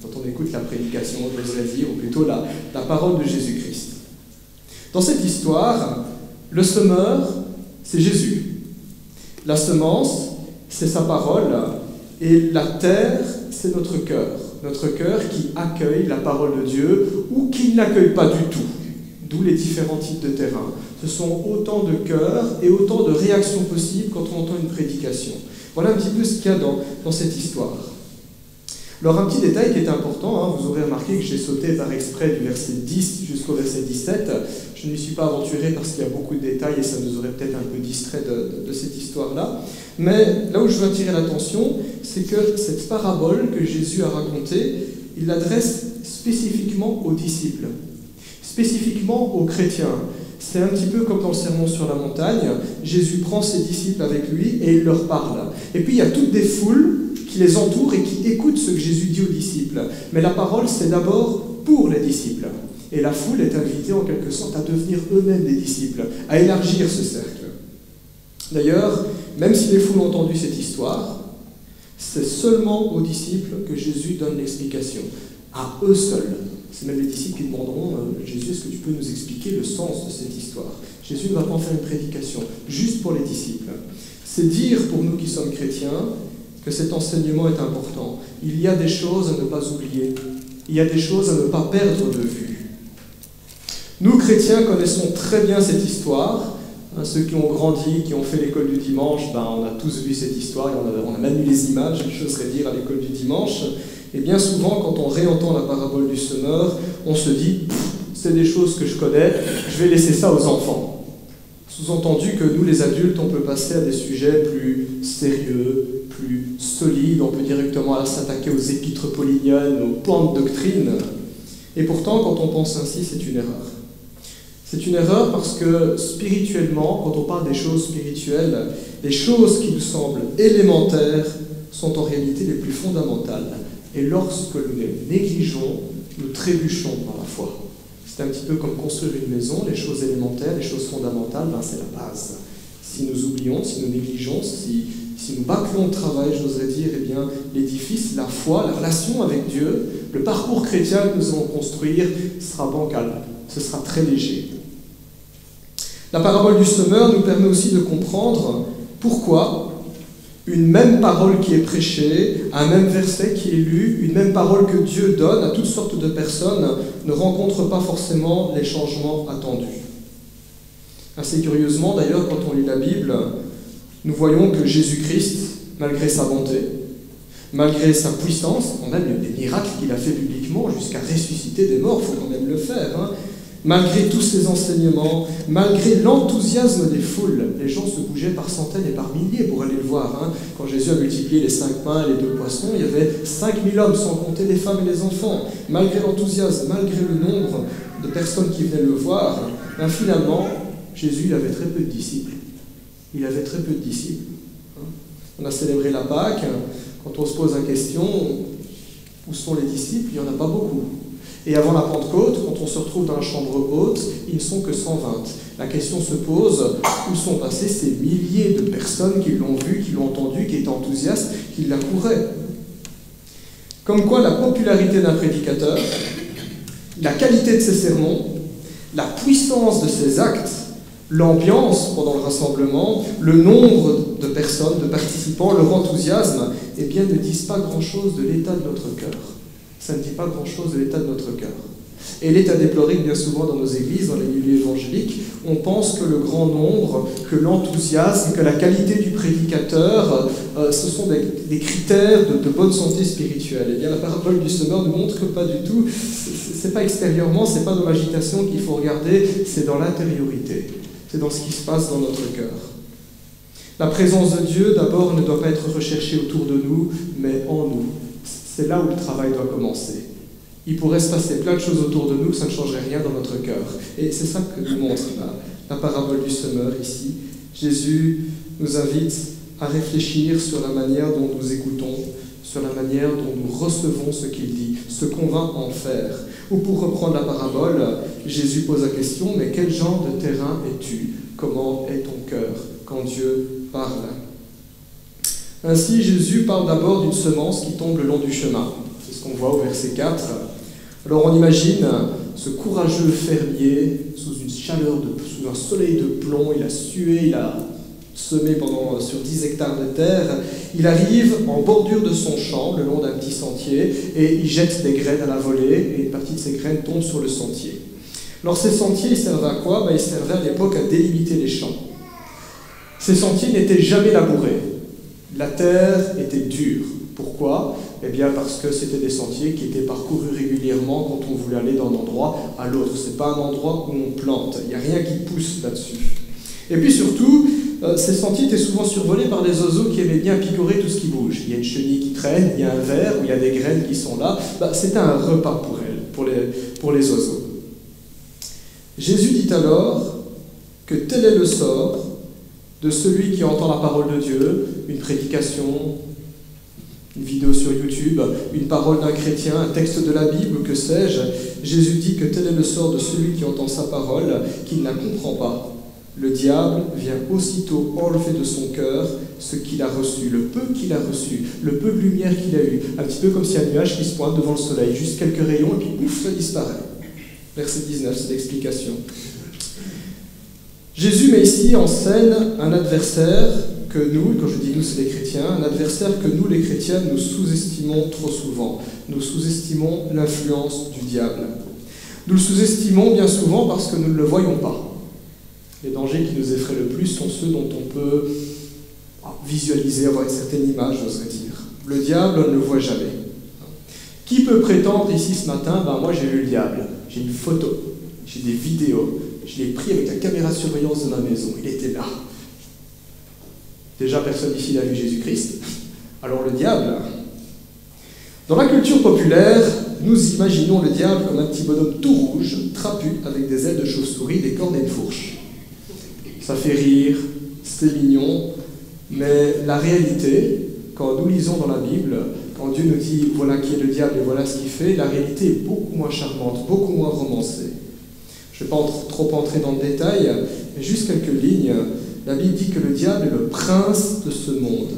Quand on écoute la prédication, j'oserais dire, ou plutôt la parole de Jésus-Christ. Dans cette histoire, le semeur, c'est Jésus. La semence, c'est sa parole. Et la terre, c'est notre cœur. Notre cœur qui accueille la parole de Dieu ou qui ne l'accueille pas du tout. D'où les différents types de terrains. Ce sont autant de cœurs et autant de réactions possibles quand on entend une prédication. Voilà un petit peu ce qu'il y a dans cette histoire. Alors un petit détail qui est important, vous aurez remarqué que j'ai sauté par exprès du verset 10 jusqu'au verset 17. Je ne m'y suis pas aventuré parce qu'il y a beaucoup de détails et ça nous aurait peut-être un peu distrait de cette histoire-là. Mais là où je veux attirer l'attention, c'est que cette parabole que Jésus a racontée, il l'adresse spécifiquement aux disciples, spécifiquement aux chrétiens. C'est un petit peu comme dans le Sermon sur la montagne. Jésus prend ses disciples avec lui et il leur parle. Et puis il y a toutes des foules qui les entourent et qui écoutent ce que Jésus dit aux disciples. Mais la parole, c'est d'abord pour les disciples. Et la foule est invitée en quelque sorte à devenir eux-mêmes des disciples, à élargir ce cercle. D'ailleurs, même si les foules ont entendu cette histoire, c'est seulement aux disciples que Jésus donne l'explication, à eux seuls. C'est même les disciples qui demanderont « Jésus, est-ce que tu peux nous expliquer le sens de cette histoire ?» Jésus ne va pas en faire une prédication, juste pour les disciples. C'est dire pour nous qui sommes chrétiens que cet enseignement est important. Il y a des choses à ne pas oublier. Il y a des choses à ne pas perdre de vue. Nous, chrétiens, connaissons très bien cette histoire. Ceux qui ont grandi, qui ont fait l'école du dimanche, on a tous vu cette histoire, et on a même eu les images, j'oserais dire, à l'école du dimanche. Et bien souvent, quand on réentend la parabole du semeur, on se dit « c'est des choses que je connais, je vais laisser ça aux enfants ». Sous-entendu que nous, les adultes, on peut passer à des sujets plus sérieux, plus solides, on peut directement s'attaquer aux épîtres pauliniennes, aux pans de doctrine. Et pourtant, quand on pense ainsi, c'est une erreur. C'est une erreur parce que spirituellement, quand on parle des choses spirituelles, les choses qui nous semblent élémentaires sont en réalité les plus fondamentales. Et lorsque nous les négligeons, nous trébuchons dans la foi. C'est un petit peu comme construire une maison, les choses élémentaires, les choses fondamentales, c'est la base. Si nous oublions, si nous négligeons, si nous bâclons le travail, j'oserais dire, eh bien, l'édifice, la foi, la relation avec Dieu, le parcours chrétien que nous allons construire sera bancal, ce sera très léger. La parabole du semeur nous permet aussi de comprendre pourquoi une même parole qui est prêchée, un même verset qui est lu, une même parole que Dieu donne à toutes sortes de personnes ne rencontre pas forcément les changements attendus. Assez curieusement, d'ailleurs, quand on lit la Bible, nous voyons que Jésus-Christ, malgré sa bonté, malgré sa puissance, quand même des miracles qu'il a fait publiquement jusqu'à ressusciter des morts, il faut quand même le faire, malgré tous ses enseignements, malgré l'enthousiasme des foules, les gens se bougeaient par centaines et par milliers pour aller le voir. Quand Jésus a multiplié les 5 pains et les 2 poissons, il y avait 5000 hommes, sans compter les femmes et les enfants. Malgré l'enthousiasme, malgré le nombre de personnes qui venaient le voir, finalement, Jésus il avait très peu de disciples. Il avait très peu de disciples. On a célébré la Pâque. Quand on se pose la question, où sont les disciples? Il n'y en a pas beaucoup. Et avant la Pentecôte, quand on se retrouve dans la chambre haute, ils ne sont que 120. La question se pose, où sont passés ces milliers de personnes qui l'ont vu, qui l'ont entendu, qui étaient enthousiastes, qui l'accouraient? Comme quoi la popularité d'un prédicateur, la qualité de ses sermons, la puissance de ses actes, l'ambiance pendant le rassemblement, le nombre de personnes, de participants, leur enthousiasme, eh bien, ne disent pas grand-chose de l'état de notre cœur. Ça ne dit pas grand-chose de l'état de notre cœur. Et il est à déplorer que bien souvent dans nos églises, dans les milieux évangéliques, on pense que le grand nombre, que l'enthousiasme, que la qualité du prédicateur, ce sont des critères de bonne santé spirituelle. Eh bien, la parabole du semeur nous montre que pas du tout. C'est pas extérieurement, c'est pas dans l'agitation qu'il faut regarder, c'est dans l'intériorité. C'est dans ce qui se passe dans notre cœur. La présence de Dieu, d'abord, ne doit pas être recherchée autour de nous, mais en nous. C'est là où le travail doit commencer. Il pourrait se passer plein de choses autour de nous, ça ne changerait rien dans notre cœur. Et c'est ça que nous montre la parabole du semeur ici. Jésus nous invite à réfléchir sur la manière dont nous écoutons, sur la manière dont nous recevons ce qu'il dit, ce qu'on va en faire. Ou pour reprendre la parabole, Jésus pose la question, mais quel genre de terrain es-tu? Comment est ton cœur quand Dieu parle? Ainsi, Jésus parle d'abord d'une semence qui tombe le long du chemin. C'est ce qu'on voit au verset 4. Alors on imagine ce courageux fermier sous une chaleur, sous un soleil de plomb, il a sué, il a semé sur 10 hectares de terre. Il arrive en bordure de son champ, le long d'un petit sentier, et il jette des graines à la volée, et une partie de ces graines tombe sur le sentier. Alors ces sentiers, ils servaient à quoi? Ils servaient à l'époque à délimiter les champs. Ces sentiers n'étaient jamais labourés. La terre était dure. Pourquoi? Eh bien parce que c'était des sentiers qui étaient parcourus régulièrement quand on voulait aller d'un endroit à l'autre. Ce n'est pas un endroit où on plante. Il n'y a rien qui pousse là-dessus. Et puis surtout, ces sentiers étaient souvent survolés par des oiseaux qui aimaient bien picorer tout ce qui bouge. Il y a une chenille qui traîne, il y a un ver, il y a des graines qui sont là. C'était un repas pour elles, pour les oiseaux. Jésus dit alors que tel est le sort de celui qui entend la parole de Dieu, une prédication, une vidéo sur YouTube, une parole d'un chrétien, un texte de la Bible, que sais-je. Jésus dit que tel est le sort de celui qui entend sa parole, qui ne la comprend pas. Le diable vient aussitôt enlever de son cœur ce qu'il a reçu, le peu qu'il a reçu, le peu de lumière qu'il a eu. Un petit peu comme si un nuage qui se pointe devant le soleil, juste quelques rayons et puis ouf, ça disparaît. Verset 19, c'est l'explication. Jésus met ici en scène un adversaire que nous, quand je dis nous, c'est les chrétiens, un adversaire que nous, les chrétiens, nous sous-estimons trop souvent. Nous sous-estimons l'influence du diable. Nous le sous-estimons bien souvent parce que nous ne le voyons pas. Les dangers qui nous effraient le plus sont ceux dont on peut visualiser, avoir une certaine image, j'oserais dire. Le diable, on ne le voit jamais. Qui peut prétendre ici ce matin, moi j'ai vu le diable, j'ai une photo, j'ai des vidéos, je l'ai pris avec la caméra de surveillance de ma maison, il était là. Déjà, personne ici n'a vu Jésus-Christ. Alors le diable, dans la culture populaire, nous imaginons le diable comme un petit bonhomme tout rouge, trapu, avec des ailes de chauve-souris, des cornes et une fourche. Ça fait rire, c'est mignon, mais la réalité, quand nous lisons dans la Bible, quand Dieu nous dit « voilà qui est le diable et voilà ce qu'il fait », la réalité est beaucoup moins charmante, beaucoup moins romancée. Je ne vais pas trop entrer dans le détail, mais juste quelques lignes. La Bible dit que le diable est le prince de ce monde,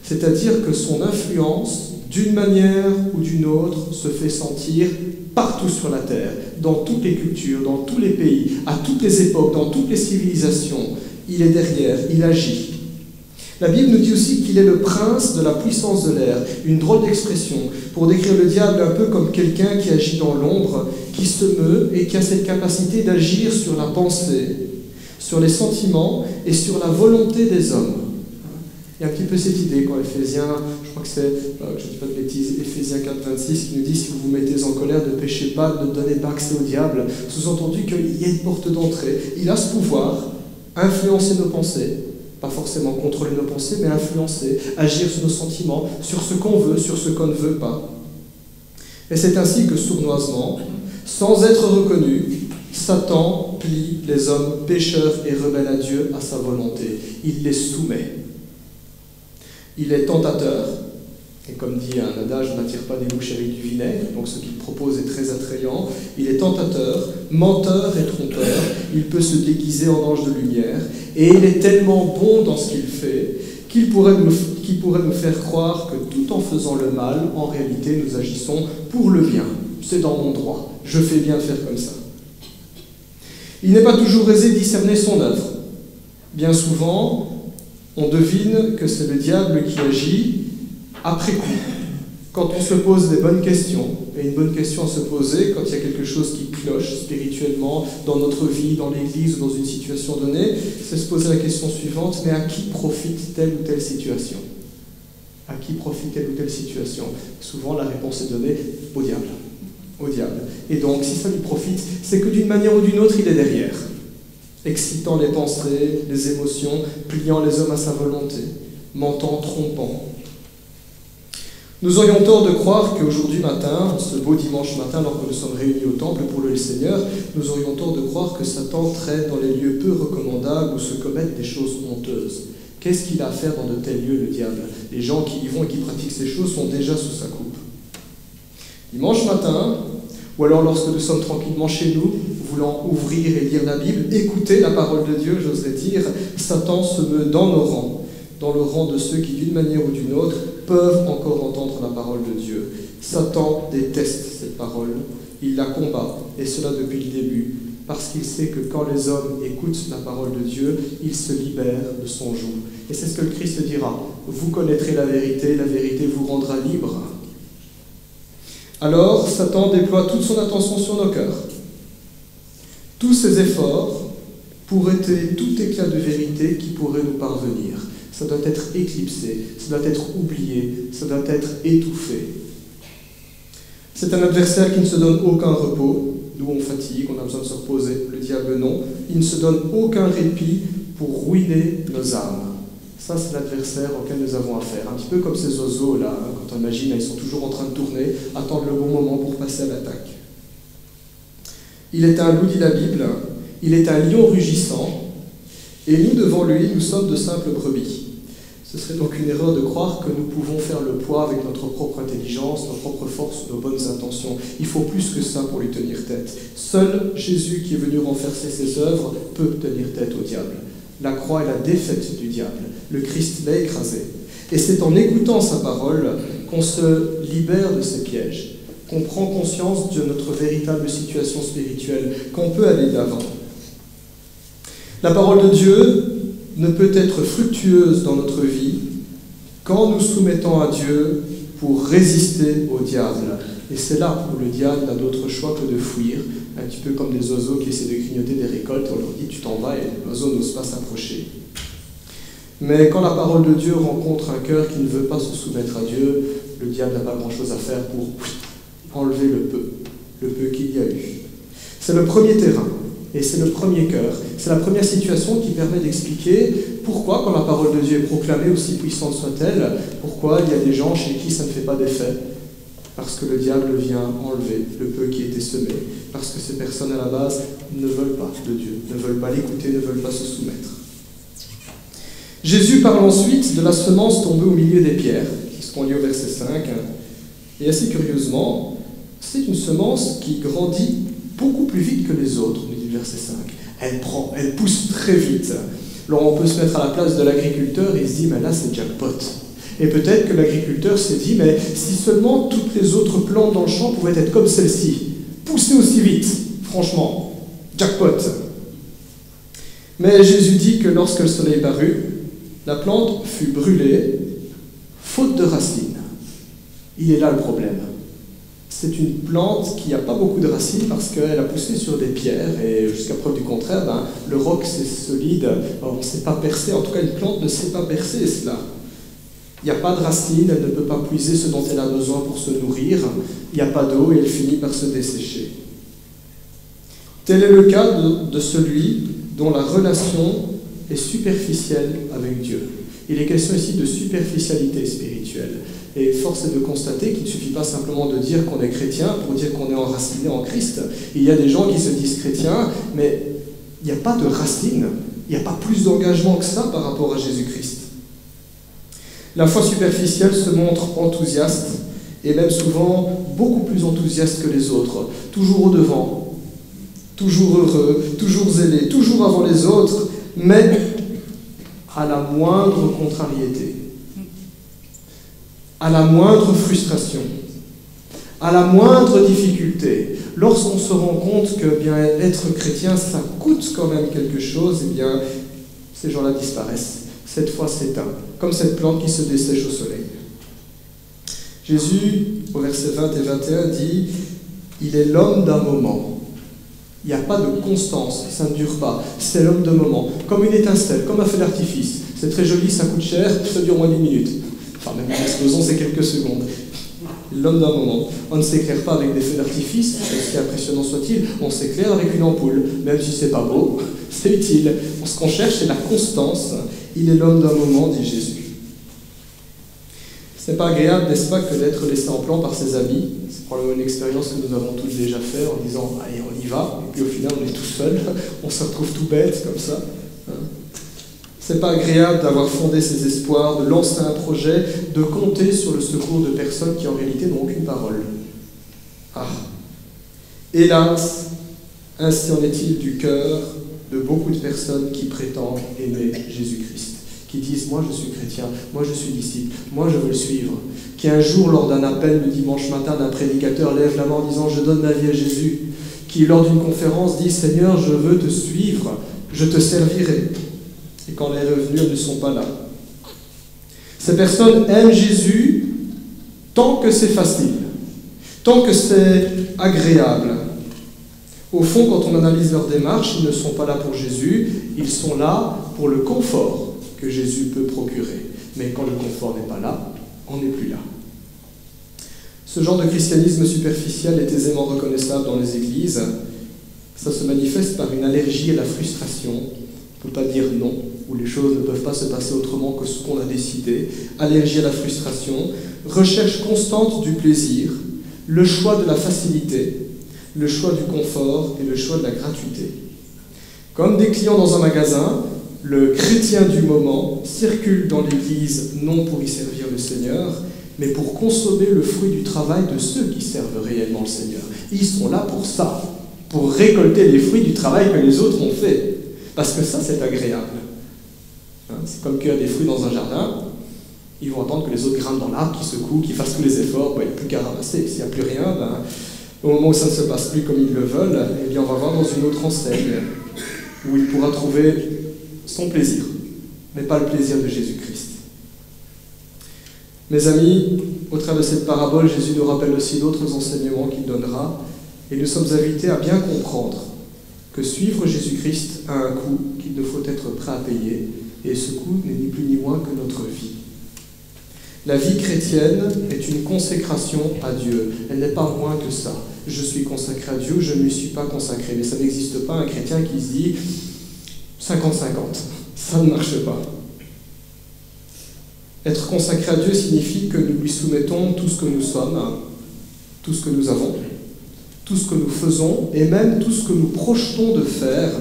c'est-à-dire que son influence, d'une manière ou d'une autre, se fait sentir partout sur la terre, dans toutes les cultures, dans tous les pays, à toutes les époques, dans toutes les civilisations. Il est derrière, il agit. La Bible nous dit aussi qu'il est le prince de la puissance de l'air, une drôle d'expression pour décrire le diable un peu comme quelqu'un qui agit dans l'ombre, qui se meut et qui a cette capacité d'agir sur la pensée, sur les sentiments et sur la volonté des hommes. Il y a un petit peu cette idée quand Éphésiens, je crois que c'est, je ne dis pas de bêtises, Éphésiens 4,26 qui nous dit si vous vous mettez en colère, ne péchez pas, ne donnez pas accès au diable. Sous-entendu qu'il y a une porte d'entrée. Il a ce pouvoir, influencer nos pensées, pas forcément contrôler nos pensées, mais influencer, agir sur nos sentiments, sur ce qu'on veut, sur ce qu'on ne veut pas. Et c'est ainsi que sournoisement, sans être reconnu, Satan plie les hommes pécheurs et rebelles à Dieu à sa volonté. Il les soumet. Il est tentateur, et comme dit un adage, on n'attire pas des mouches avec du vinaigre, donc ce qu'il propose est très attrayant. Il est tentateur, menteur et trompeur, il peut se déguiser en ange de lumière, et il est tellement bon dans ce qu'il fait qu'il pourrait nous faire croire que tout en faisant le mal, en réalité nous agissons pour le bien. C'est dans mon droit, je fais bien de faire comme ça. Il n'est pas toujours aisé de discerner son œuvre. Bien souvent, on devine que c'est le diable qui agit après coup, quand on se pose des bonnes questions. Et une bonne question à se poser quand il y a quelque chose qui cloche spirituellement dans notre vie, dans l'église ou dans une situation donnée, c'est se poser la question suivante, mais à qui profite telle ou telle situation? À qui profite telle ou telle situation? Souvent la réponse est donnée au diable. Au diable. Et donc si ça lui profite, c'est que d'une manière ou d'une autre il est derrière, excitant les pensées, les émotions, pliant les hommes à sa volonté, mentant, trompant. Nous aurions tort de croire qu'aujourd'hui matin, ce beau dimanche matin, alors que nous sommes réunis au temple pour louer le Seigneur, nous aurions tort de croire que Satan traîne dans les lieux peu recommandables où se commettent des choses honteuses. Qu'est-ce qu'il a à faire dans de tels lieux, le diable? Les gens qui y vont et qui pratiquent ces choses sont déjà sous sa coupe. Dimanche matin, ou alors lorsque nous sommes tranquillement chez nous, voulant ouvrir et lire la Bible, écouter la parole de Dieu, j'oserais dire, Satan se meut dans nos rangs, dans le rang de ceux qui, d'une manière ou d'une autre, peuvent encore entendre la parole de Dieu. Satan déteste cette parole, il la combat, et cela depuis le début, parce qu'il sait que quand les hommes écoutent la parole de Dieu, ils se libèrent de son joug. Et c'est ce que le Christ dira, vous connaîtrez la vérité vous rendra libre. Alors, Satan déploie toute son attention sur nos cœurs. Tous ses efforts pour étayer tout éclat de vérité qui pourrait nous parvenir. Ça doit être éclipsé, ça doit être oublié, ça doit être étouffé. C'est un adversaire qui ne se donne aucun repos. Nous, on fatigue, on a besoin de se reposer. Le diable, non. Il ne se donne aucun répit pour ruiner nos âmes. Ça, c'est l'adversaire auquel nous avons affaire. Un petit peu comme ces oiseaux-là, hein, quand on imagine, ils sont toujours en train de tourner, attendent le bon moment pour passer à l'attaque. Il est un loup, dit la Bible, il est un lion rugissant, et nous, devant lui, nous sommes de simples brebis. Ce serait donc une erreur de croire que nous pouvons faire le poids avec notre propre intelligence, notre propre force, nos bonnes intentions. Il faut plus que ça pour lui tenir tête. Seul Jésus, qui est venu renverser ses œuvres, peut tenir tête au diable. La croix est la défaite du diable. Le Christ l'a écrasé. Et c'est en écoutant sa parole qu'on se libère de ses pièges, qu'on prend conscience de notre véritable situation spirituelle, qu'on peut aller de l'avant. La parole de Dieu ne peut être fructueuse dans notre vie qu'en nous soumettant à Dieu pour résister au diable. Et c'est là où le diable n'a d'autre choix que de fuir, un petit peu comme des oiseaux qui essaient de grignoter des récoltes. On leur dit « tu t'en vas » et l'oiseau n'ose pas s'approcher. Mais quand la parole de Dieu rencontre un cœur qui ne veut pas se soumettre à Dieu, le diable n'a pas grand-chose à faire pour enlever le peu qu'il y a eu. C'est le premier terrain. Et c'est le premier cœur, c'est la première situation qui permet d'expliquer pourquoi, quand la parole de Dieu est proclamée, aussi puissante soit-elle, pourquoi il y a des gens chez qui ça ne fait pas d'effet. Parce que le diable vient enlever le peu qui était semé, parce que ces personnes à la base ne veulent pas de Dieu, ne veulent pas l'écouter, ne veulent pas se soumettre. Jésus parle ensuite de la semence tombée au milieu des pierres, qui se lit au verset 5, et assez curieusement, c'est une semence qui grandit beaucoup plus vite que les autres, nous dit le verset 5. Elle pousse très vite. Alors on peut se mettre à la place de l'agriculteur et se dit, mais là c'est jackpot. Et peut-être que l'agriculteur s'est dit, mais si seulement toutes les autres plantes dans le champ pouvaient être comme celle-ci, pousser aussi vite, franchement, jackpot. Mais Jésus dit que lorsque le soleil parut, la plante fut brûlée, faute de racines. Il est là le problème. C'est une plante qui n'a pas beaucoup de racines parce qu'elle a poussé sur des pierres et jusqu'à preuve du contraire, le roc c'est solide, on ne sait pas percer, en tout cas une plante ne sait pas percer cela. Il n'y a pas de racines, elle ne peut pas puiser ce dont elle a besoin pour se nourrir, il n'y a pas d'eau et elle finit par se dessécher. Tel est le cas de celui dont la relation est superficielle avec Dieu. Il est question ici de superficialité spirituelle. Et force est de constater qu'il ne suffit pas simplement de dire qu'on est chrétien pour dire qu'on est enraciné en Christ. Il y a des gens qui se disent chrétiens, mais il n'y a pas de racine, il n'y a pas plus d'engagement que ça par rapport à Jésus-Christ. La foi superficielle se montre enthousiaste, et même souvent beaucoup plus enthousiaste que les autres, toujours au devant, toujours heureux, toujours zélé, toujours avant les autres, mais à la moindre contrariété, à la moindre frustration, à la moindre difficulté, lorsqu'on se rend compte que bien être chrétien, ça coûte quand même quelque chose, eh bien, ces gens-là disparaissent. Cette foi s'éteint, comme cette plante qui se dessèche au soleil. Jésus, au verset 20 et 21, dit « Il est l'homme d'un moment ». Il n'y a pas de constance, ça ne dure pas. C'est l'homme d'un moment, comme une étincelle, comme un feu d'artifice. C'est très joli, ça coûte cher, ça dure moins d'1 minute. Enfin, même une explosion, c'est quelques secondes. L'homme d'un moment. On ne s'éclaire pas avec des feux d'artifice, aussi impressionnant soit-il, on s'éclaire avec une ampoule. Même si c'est pas beau, c'est utile. Ce qu'on cherche, c'est la constance. Il est l'homme d'un moment, dit Jésus. Ce n'est pas agréable, n'est-ce pas, que d'être laissé en plan par ses amis. C'est probablement une expérience que nous avons tous déjà fait en disant « Allez, on y va », et puis au final, on est tout seul, on se retrouve tout bête comme ça. Ce C'est pas agréable d'avoir fondé ses espoirs, de lancer un projet, de compter sur le secours de personnes qui en réalité n'ont aucune parole. Ah, hélas, ainsi en est-il du cœur de beaucoup de personnes qui prétendent aimer Jésus-Christ, qui disent « moi je suis chrétien, moi je suis disciple, moi je veux le suivre », qui un jour lors d'un appel le dimanche matin d'un prédicateur lève la main en disant « je donne ma vie à Jésus », qui lors d'une conférence dit « Seigneur, je veux te suivre, je te servirai ». Et quand les revenus ne sont pas là. Ces personnes aiment Jésus tant que c'est facile, tant que c'est agréable. Au fond, quand on analyse leur démarche, ils ne sont pas là pour Jésus, ils sont là pour le confort que Jésus peut procurer. Mais quand le confort n'est pas là, on n'est plus là. Ce genre de christianisme superficiel est aisément reconnaissable dans les églises. Ça se manifeste par une allergie à la frustration. On ne peut pas dire non, où les choses ne peuvent pas se passer autrement que ce qu'on a décidé. Allergie à la frustration, recherche constante du plaisir, le choix de la facilité, le choix du confort et le choix de la gratuité. Comme des clients dans un magasin, le chrétien du moment circule dans l'église non pour y servir le Seigneur, mais pour consommer le fruit du travail de ceux qui servent réellement le Seigneur. Ils sont là pour ça, pour récolter les fruits du travail que les autres ont fait. Parce que ça, c'est agréable. C'est comme cueillir des fruits dans un jardin. Ils vont attendre que les autres grimpent dans l'arbre, qu'ils secouent, qu'ils fassent tous les efforts. Il n'y a plus qu'à ramasser. S'il n'y a plus rien, au moment où ça ne se passe plus comme ils le veulent, eh bien, on va voir dans une autre enseigne où il pourra trouver son plaisir, mais pas le plaisir de Jésus-Christ. Mes amis, au travers de cette parabole, Jésus nous rappelle aussi d'autres enseignements qu'il donnera, et nous sommes invités à bien comprendre que suivre Jésus-Christ a un coût qu'il nous faut être prêt à payer, et ce coût n'est ni plus ni moins que notre vie. La vie chrétienne est une consécration à Dieu. Elle n'est pas moins que ça. Je suis consacré à Dieu, je ne lui suis pas consacré. Mais ça n'existe pas un chrétien qui se dit 50-50. Ça ne marche pas. Être consacré à Dieu signifie que nous lui soumettons tout ce que nous sommes, tout ce que nous avons, tout ce que nous faisons et même tout ce que nous projetons de faire.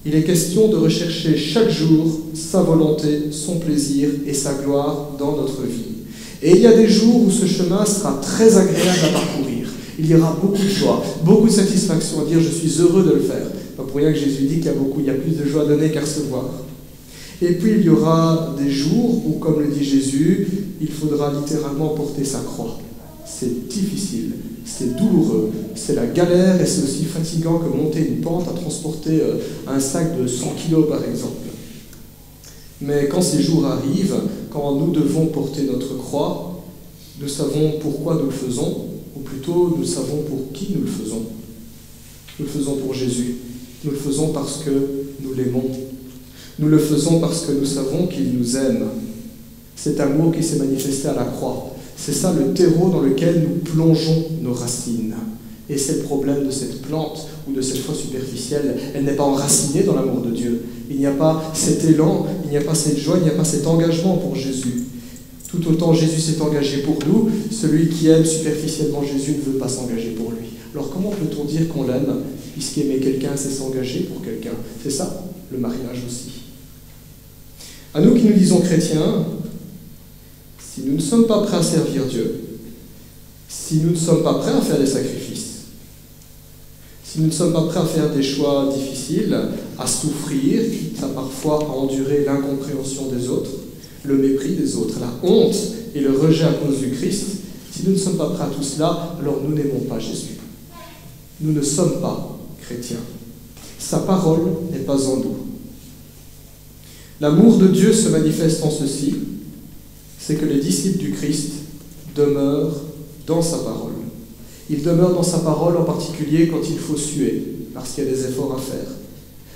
Il est question de rechercher chaque jour sa volonté, son plaisir et sa gloire dans notre vie. Et il y a des jours où ce chemin sera très agréable à parcourir. Il y aura beaucoup de joie, beaucoup de satisfaction à dire « je suis heureux de le faire ». Pas pour rien que Jésus dit qu'il y a plus de joie à donner qu'à recevoir. Et puis il y aura des jours où, comme le dit Jésus, il faudra littéralement porter sa croix. C'est difficile, c'est douloureux, c'est la galère et c'est aussi fatigant que monter une pente à transporter un sac de 100 kilos par exemple. Mais quand ces jours arrivent, quand nous devons porter notre croix, nous savons pourquoi nous le faisons, ou plutôt nous savons pour qui nous le faisons. Nous le faisons pour Jésus, nous le faisons parce que nous l'aimons, nous le faisons parce que nous savons qu'il nous aime. Cet amour qui s'est manifesté à la croix. C'est ça le terreau dans lequel nous plongeons nos racines. Et c'est le problème de cette plante ou de cette foi superficielle. Elle n'est pas enracinée dans l'amour de Dieu. Il n'y a pas cet élan, il n'y a pas cette joie, il n'y a pas cet engagement pour Jésus. Tout autant Jésus s'est engagé pour nous, celui qui aime superficiellement Jésus ne veut pas s'engager pour lui. Alors comment peut-on dire qu'on l'aime, puisqu'aimer quelqu'un, c'est s'engager pour quelqu'un? C'est ça, le mariage aussi. À nous qui nous disons chrétiens, si nous ne sommes pas prêts à servir Dieu, si nous ne sommes pas prêts à faire des sacrifices, si nous ne sommes pas prêts à faire des choix difficiles, à souffrir, quitte à parfois à endurer l'incompréhension des autres, le mépris des autres, la honte et le rejet à cause du Christ, si nous ne sommes pas prêts à tout cela, alors nous n'aimons pas Jésus. Nous ne sommes pas chrétiens. Sa parole n'est pas en nous. L'amour de Dieu se manifeste en ceci, c'est que les disciples du Christ demeurent dans sa parole. Ils demeurent dans sa parole en particulier quand il faut suer, parce qu'il y a des efforts à faire,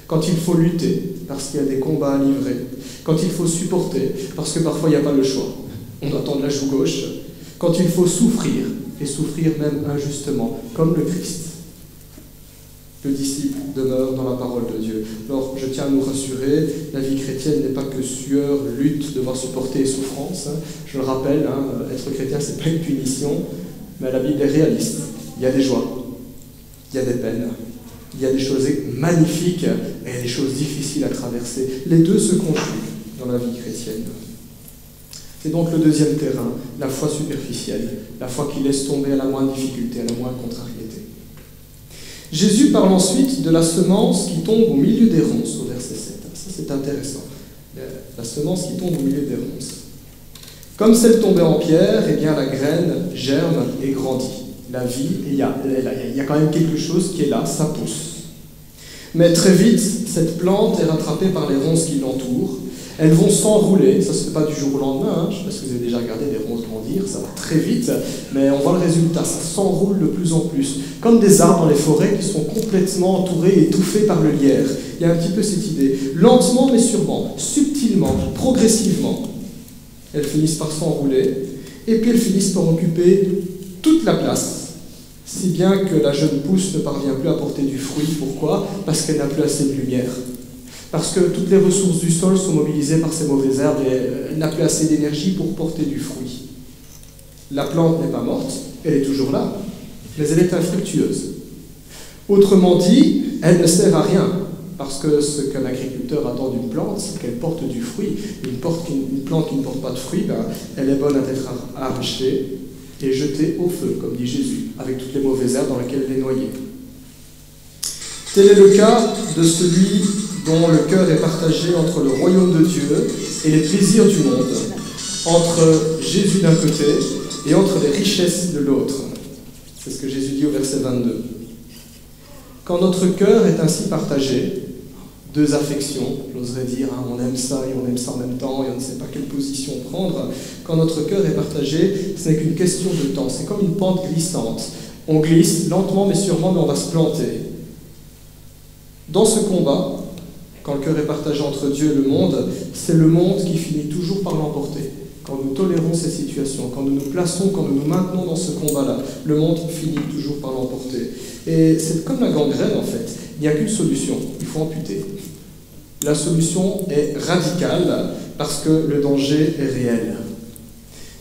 quand il faut lutter, parce qu'il y a des combats à livrer, quand il faut supporter, parce que parfois il n'y a pas le choix, on doit tendre la joue gauche, quand il faut souffrir, et souffrir même injustement, comme le Christ. Le disciple demeure dans la parole de Dieu. Alors, je tiens à nous rassurer, la vie chrétienne n'est pas que sueur, lutte, devoir supporter souffrance. Je le rappelle, être chrétien, ce n'est pas une punition, mais la Bible est réaliste. Il y a des joies, il y a des peines, il y a des choses magnifiques et des choses difficiles à traverser. Les deux se conjuguent. dans la vie chrétienne. C'est donc le deuxième terrain, la foi superficielle, la foi qui laisse tomber à la moindre difficulté, à la moindre contrariété. Jésus parle ensuite de la semence qui tombe au milieu des ronces, au verset 7. Ça, c'est intéressant. La semence qui tombe au milieu des ronces. Comme celle tombée en pierre, eh bien la graine germe et grandit. La vie, il y a quand même quelque chose qui est là, ça pousse. Mais très vite, cette plante est rattrapée par les ronces qui l'entourent. Elles vont s'enrouler, ça ne se fait pas du jour au lendemain, je ne sais pas si vous avez déjà regardé des ronces grandir, ça va très vite, mais on voit le résultat, ça s'enroule de plus en plus. Comme des arbres dans les forêts qui sont complètement entourés et étouffés par le lierre. Il y a un petit peu cette idée. Lentement mais sûrement, subtilement, progressivement, elles finissent par s'enrouler, et puis elles finissent par occuper toute la place. Si bien que la jeune pousse ne parvient plus à porter du fruit. Pourquoi ? Parce qu'elle n'a plus assez de lumière. Parce que toutes les ressources du sol sont mobilisées par ces mauvaises herbes et elle n'a plus assez d'énergie pour porter du fruit. La plante n'est pas morte, elle est toujours là, mais elle est infructueuse. Autrement dit, elle ne sert à rien, parce que ce qu'un agriculteur attend d'une plante, c'est qu'elle porte du fruit. Une plante qui ne porte pas de fruit, elle est bonne à être arrachée et jetée au feu, comme dit Jésus, avec toutes les mauvaises herbes dans lesquelles elle est noyée. Tel est le cas de celui dont le cœur est partagé entre le royaume de Dieu et les plaisirs du monde, entre Jésus d'un côté et entre les richesses de l'autre. C'est ce que Jésus dit au verset 22. Quand notre cœur est ainsi partagé, deux affections, j'oserais dire, on aime ça et on aime ça en même temps et on ne sait pas quelle position prendre, quand notre cœur est partagé, ce n'est qu'une question de temps, c'est comme une pente glissante. On glisse lentement mais sûrement, mais on va se planter. Dans ce combat, quand le cœur est partagé entre Dieu et le monde, c'est le monde qui finit toujours par l'emporter. Quand nous tolérons ces situations, quand nous nous plaçons, quand nous nous maintenons dans ce combat-là, le monde finit toujours par l'emporter. Et c'est comme la gangrène en fait. Il n'y a qu'une solution, il faut amputer. La solution est radicale parce que le danger est réel.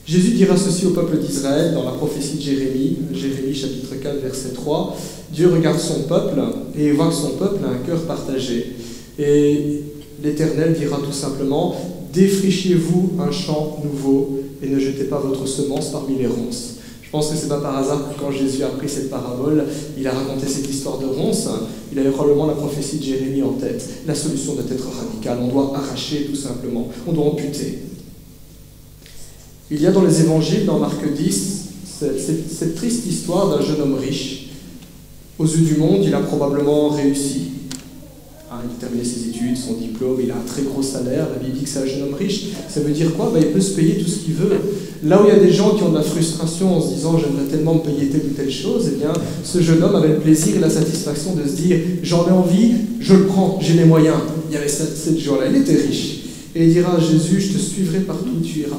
Jésus dira ceci au peuple d'Israël dans la prophétie de Jérémie, Jérémie chapitre 4, verset 3. Dieu regarde son peuple et il voit que son peuple a un cœur partagé. Et l'Éternel dira tout simplement « Défrichez-vous un champ nouveau et ne jetez pas votre semence parmi les ronces. » Je pense que ce n'est pas par hasard que quand Jésus a pris cette parabole, il a raconté cette histoire de ronces. Il avait probablement la prophétie de Jérémie en tête. La solution doit être radicale. On doit arracher tout simplement. On doit amputer. Il y a dans les évangiles, dans Marc 10, cette triste histoire d'un jeune homme riche. Aux yeux du monde, il a probablement réussi. Il a terminé ses études, son diplôme, il a un très gros salaire. La Bible dit que c'est un jeune homme riche. Ça veut dire quoi ? Il peut se payer tout ce qu'il veut. Là où il y a des gens qui ont de la frustration en se disant « j'aimerais tellement me payer telle ou telle chose », eh bien, ce jeune homme avait le plaisir et la satisfaction de se dire « j'en ai envie, je le prends, j'ai les moyens ». Il y avait cette joie-là, il était riche. Et il dira à Jésus « je te suivrai partout où tu iras ».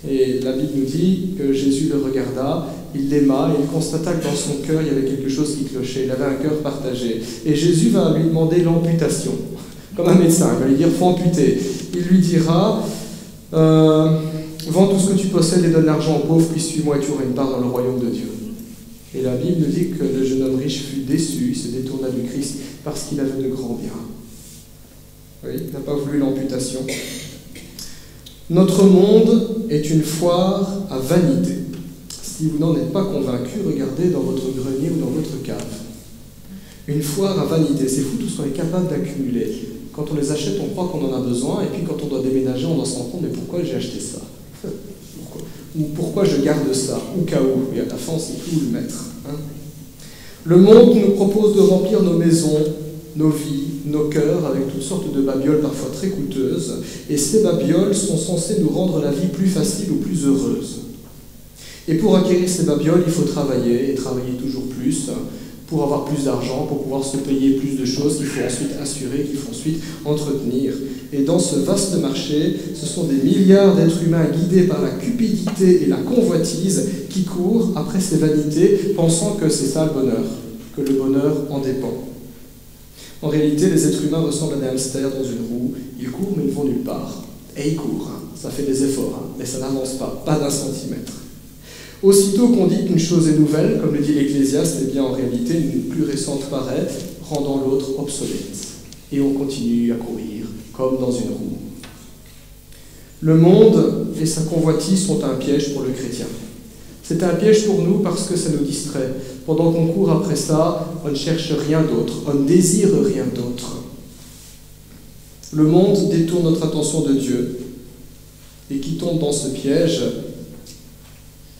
Et la Bible nous dit que Jésus le regarda, il l'aima et il constata que dans son cœur il y avait quelque chose qui clochait, il avait un cœur partagé. Et Jésus va lui demander l'amputation, comme un médecin, il va lui dire « faut amputer ». Il lui dira « vends tout ce que tu possèdes et donne l'argent aux pauvres, puis suis-moi et tu auras une part dans le royaume de Dieu ». Et la Bible nous dit que le jeune homme riche fut déçu, il se détourna du Christ parce qu'il avait de grands biens. Oui, il n'a pas voulu l'amputation. Notre monde est une foire à vanité. Si vous n'en êtes pas convaincu, regardez dans votre grenier ou dans votre cave. Une foire à vanité, c'est fou tout ce qu'on est capable d'accumuler. Quand on les achète, on croit qu'on en a besoin, et puis quand on doit déménager, on doit se rendre compte, mais pourquoi j'ai acheté ça ? Ou pourquoi je garde ça ? Au cas où, et à la fin, on ne sait plus où le mettre. Le monde nous propose de remplir nos maisons, nos vies, nos cœurs avec toutes sortes de babioles parfois très coûteuses, et ces babioles sont censées nous rendre la vie plus facile ou plus heureuse. Et pour acquérir ces babioles, il faut travailler, et travailler toujours plus, pour avoir plus d'argent, pour pouvoir se payer plus de choses qu'il faut ensuite assurer, qu'il faut ensuite entretenir. Et dans ce vaste marché, ce sont des milliards d'êtres humains guidés par la cupidité et la convoitise qui courent après ces vanités, pensant que c'est ça le bonheur, que le bonheur en dépend. En réalité, les êtres humains ressemblent à des hamsters dans une roue. Ils courent, mais ils ne vont nulle part. Et ils courent, ça fait des efforts, mais ça n'avance pas d'un centimètre. Aussitôt qu'on dit qu'une chose est nouvelle, comme le dit l'Ecclésiaste, eh bien en réalité, une plus récente paraît, rendant l'autre obsolète. Et on continue à courir, comme dans une roue. Le monde et sa convoitise sont un piège pour le chrétien. C'est un piège pour nous parce que ça nous distrait. Pendant qu'on court après ça, on ne cherche rien d'autre, on ne désire rien d'autre. Le monde détourne notre attention de Dieu. Et qui tombe dans ce piège,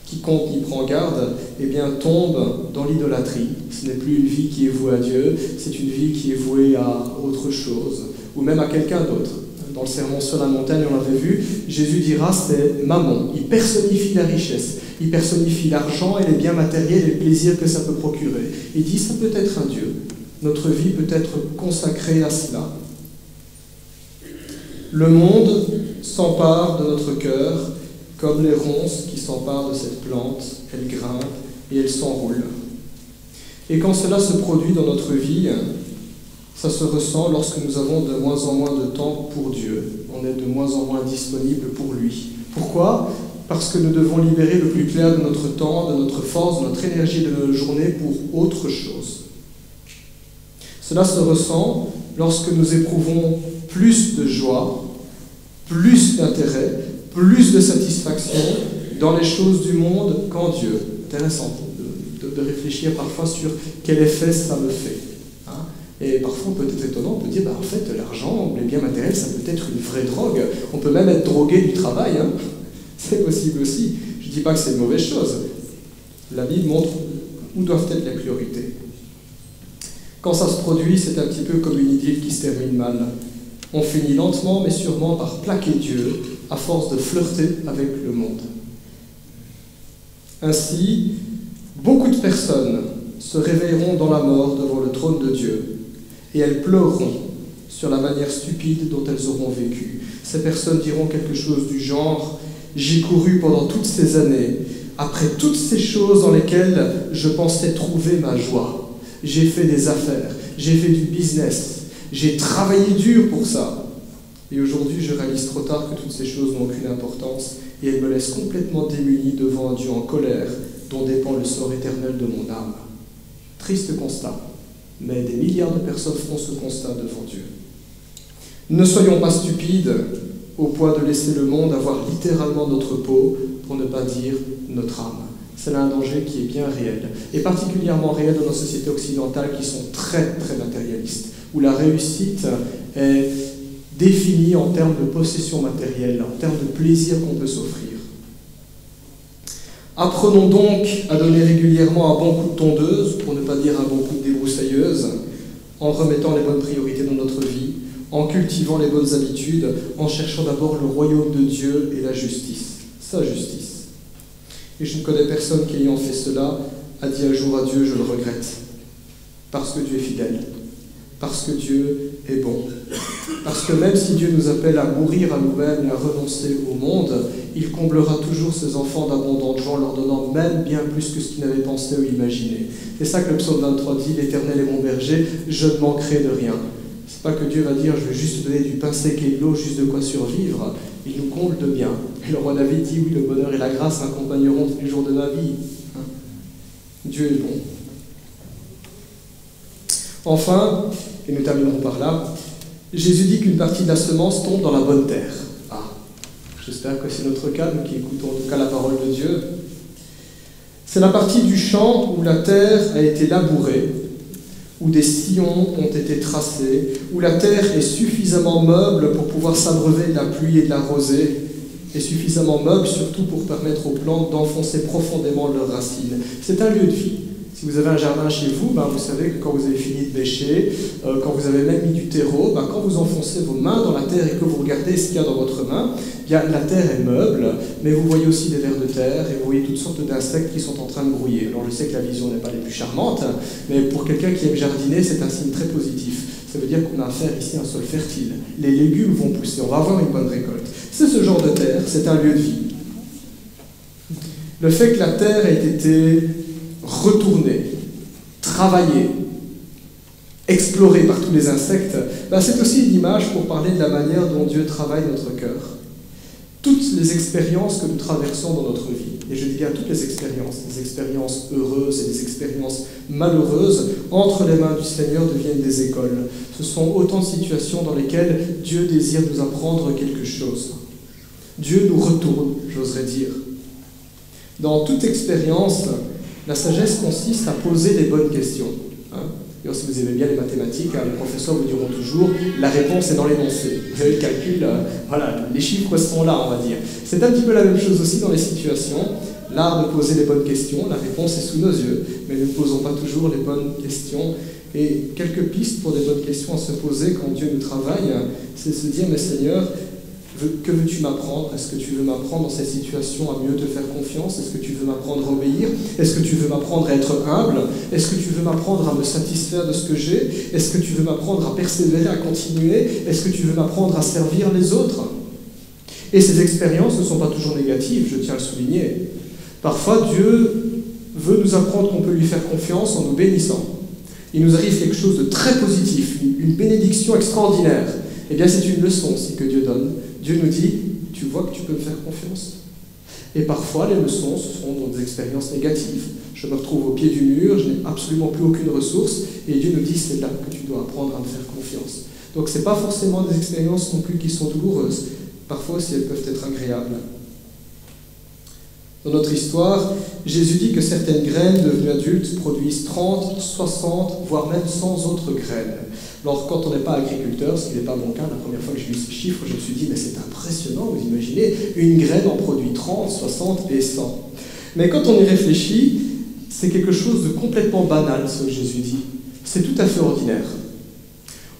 quiconque y prend garde, eh bien tombe dans l'idolâtrie. Ce n'est plus une vie qui est vouée à Dieu, c'est une vie qui est vouée à autre chose, ou même à quelqu'un d'autre. Dans le sermon sur la montagne, on l'avait vu, Jésus dira c'est Mammon. Il personnifie la richesse, il personnifie l'argent et les biens matériels et le plaisir que ça peut procurer. Il dit ça peut être un Dieu. Notre vie peut être consacrée à cela. Le monde s'empare de notre cœur comme les ronces qui s'emparent de cette plante. Elles grimpent et elles s'enroulent. Et quand cela se produit dans notre vie, ça se ressent lorsque nous avons de moins en moins de temps pour Dieu. On est de moins en moins disponible pour lui. Pourquoi ? Parce que nous devons libérer le plus clair de notre temps, de notre force, de notre énergie, de nos journées pour autre chose. Cela se ressent lorsque nous éprouvons plus de joie, plus d'intérêt, plus de satisfaction dans les choses du monde qu'en Dieu. Intéressant de réfléchir parfois sur quel effet ça me fait. Et parfois, on peut être étonnant, on peut dire, en fait, l'argent ou les biens matériels, ça peut être une vraie drogue. On peut même être drogué du travail. C'est possible aussi. Je ne dis pas que c'est une mauvaise chose. La Bible montre où doivent être les priorités. Quand ça se produit, c'est un petit peu comme une idylle qui se termine mal. On finit lentement, mais sûrement, par plaquer Dieu, à force de flirter avec le monde. Ainsi, beaucoup de personnes se réveilleront dans la mort devant le trône de Dieu, et elles pleureront sur la manière stupide dont elles auront vécu. Ces personnes diront quelque chose du genre « J'ai couru pendant toutes ces années, après toutes ces choses dans lesquelles je pensais trouver ma joie. J'ai fait des affaires, j'ai fait du business, j'ai travaillé dur pour ça. Et aujourd'hui, je réalise trop tard que toutes ces choses n'ont aucune importance et elles me laissent complètement démunie devant un Dieu en colère dont dépend le sort éternel de mon âme. » Triste constat, mais des milliards de personnes feront ce constat devant Dieu. Ne soyons pas stupides au point de laisser le monde avoir littéralement notre peau, pour ne pas dire notre âme. C'est là un danger qui est bien réel, et particulièrement réel dans nos sociétés occidentales qui sont très, très matérialistes, où la réussite est définie en termes de possession matérielle, en termes de plaisir qu'on peut s'offrir. Apprenons donc à donner régulièrement un bon coup de tondeuse, pour ne pas dire un bon coup de débroussailleuse, en remettant les bonnes priorités dans notre vie, en cultivant les bonnes habitudes, en cherchant d'abord le royaume de Dieu et la justice, sa justice. Et je ne connais personne qui, ayant fait cela, a dit un jour à Dieu « je le regrette », parce que Dieu est fidèle, parce que Dieu est bon, parce que même si Dieu nous appelle à mourir à nous-mêmes et à renoncer au monde, il comblera toujours ses enfants d'abondantes joie en leur donnant même bien plus que ce qu'ils n'avaient pensé ou imaginé. C'est ça que le psaume 23 dit, « L'Éternel est mon berger, je ne manquerai de rien ». C'est pas que Dieu va dire « je vais juste te donner du pain sec et de l'eau, juste de quoi survivre ». Il nous comble de bien. Et le roi David dit « oui, le bonheur et la grâce m'accompagneront tous les jours de ma vie ». Dieu est bon. Enfin, et nous terminerons par là, Jésus dit qu'une partie de la semence tombe dans la bonne terre. J'espère que c'est notre cas, nous qui écoutons en tout cas la parole de Dieu. C'est la partie du champ où la terre a été labourée, où des sillons ont été tracés, où la terre est suffisamment meuble pour pouvoir s'abreuver de la pluie et de la rosée, et suffisamment meuble surtout pour permettre aux plantes d'enfoncer profondément leurs racines. C'est un lieu de vie. Si vous avez un jardin chez vous, vous savez que quand vous avez fini de bêcher, quand vous avez même mis du terreau, quand vous enfoncez vos mains dans la terre et que vous regardez ce qu'il y a dans votre main, la terre est meuble, mais vous voyez aussi des vers de terre et vous voyez toutes sortes d'insectes qui sont en train de grouiller. Alors je sais que la vision n'est pas les plus charmantes, mais pour quelqu'un qui aime jardiner, c'est un signe très positif. Ça veut dire qu'on a affaire ici à un sol fertile. Les légumes vont pousser, on va avoir une bonne récolte. C'est ce genre de terre, c'est un lieu de vie. Le fait que la terre ait été retournée, travaillée, explorée par tous les insectes, c'est aussi une image pour parler de la manière dont Dieu travaille notre cœur. Toutes les expériences que nous traversons dans notre vie, et je dis bien toutes les expériences heureuses et les expériences malheureuses, entre les mains du Seigneur deviennent des écoles. Ce sont autant de situations dans lesquelles Dieu désire nous apprendre quelque chose. Dieu nous retourne, j'oserais dire. Dans toute expérience, la sagesse consiste à poser les bonnes questions. Et si vous aimez bien les mathématiques, les professeurs vous diront toujours la réponse est dans l'énoncé. Vous avez le calcul, voilà, les chiffres sont là, on va dire. C'est un petit peu la même chose aussi dans les situations. L'art de poser les bonnes questions, la réponse est sous nos yeux, mais nous ne posons pas toujours les bonnes questions. Et quelques pistes pour des bonnes questions à se poser quand Dieu nous travaille, c'est de se dire, mais Seigneur, que veux-tu m'apprendre? Est-ce que tu veux m'apprendre dans cette situation à mieux te faire confiance? Est-ce que tu veux m'apprendre à obéir? Est-ce que tu veux m'apprendre à être humble? Est-ce que tu veux m'apprendre à me satisfaire de ce que j'ai? Est-ce que tu veux m'apprendre à persévérer, à continuer? Est-ce que tu veux m'apprendre à servir les autres? Et ces expériences ne sont pas toujours négatives, je tiens à le souligner. Parfois, Dieu veut nous apprendre qu'on peut lui faire confiance en nous bénissant. Il nous arrive quelque chose de très positif, une bénédiction extraordinaire. Eh bien, c'est une leçon aussi que Dieu donne. Dieu nous dit, tu vois que tu peux me faire confiance. Et parfois, les leçons, ce sont dans des expériences négatives. Je me retrouve au pied du mur, je n'ai absolument plus aucune ressource, et Dieu nous dit, c'est là que tu dois apprendre à me faire confiance. Donc, ce n'est pas forcément des expériences non plus qui sont douloureuses. Parfois aussi, elles peuvent être agréables. Dans notre histoire, Jésus dit que certaines graines devenues adultes produisent 30, 60, voire même 100 autres graines. Alors, quand on n'est pas agriculteur, ce qui n'est pas mon cas, la première fois que j'ai vu ce chiffre, je me suis dit, mais c'est impressionnant, vous imaginez, une graine en produit 30, 60 et 100. Mais quand on y réfléchit, c'est quelque chose de complètement banal, ce que Jésus dit. C'est tout à fait ordinaire.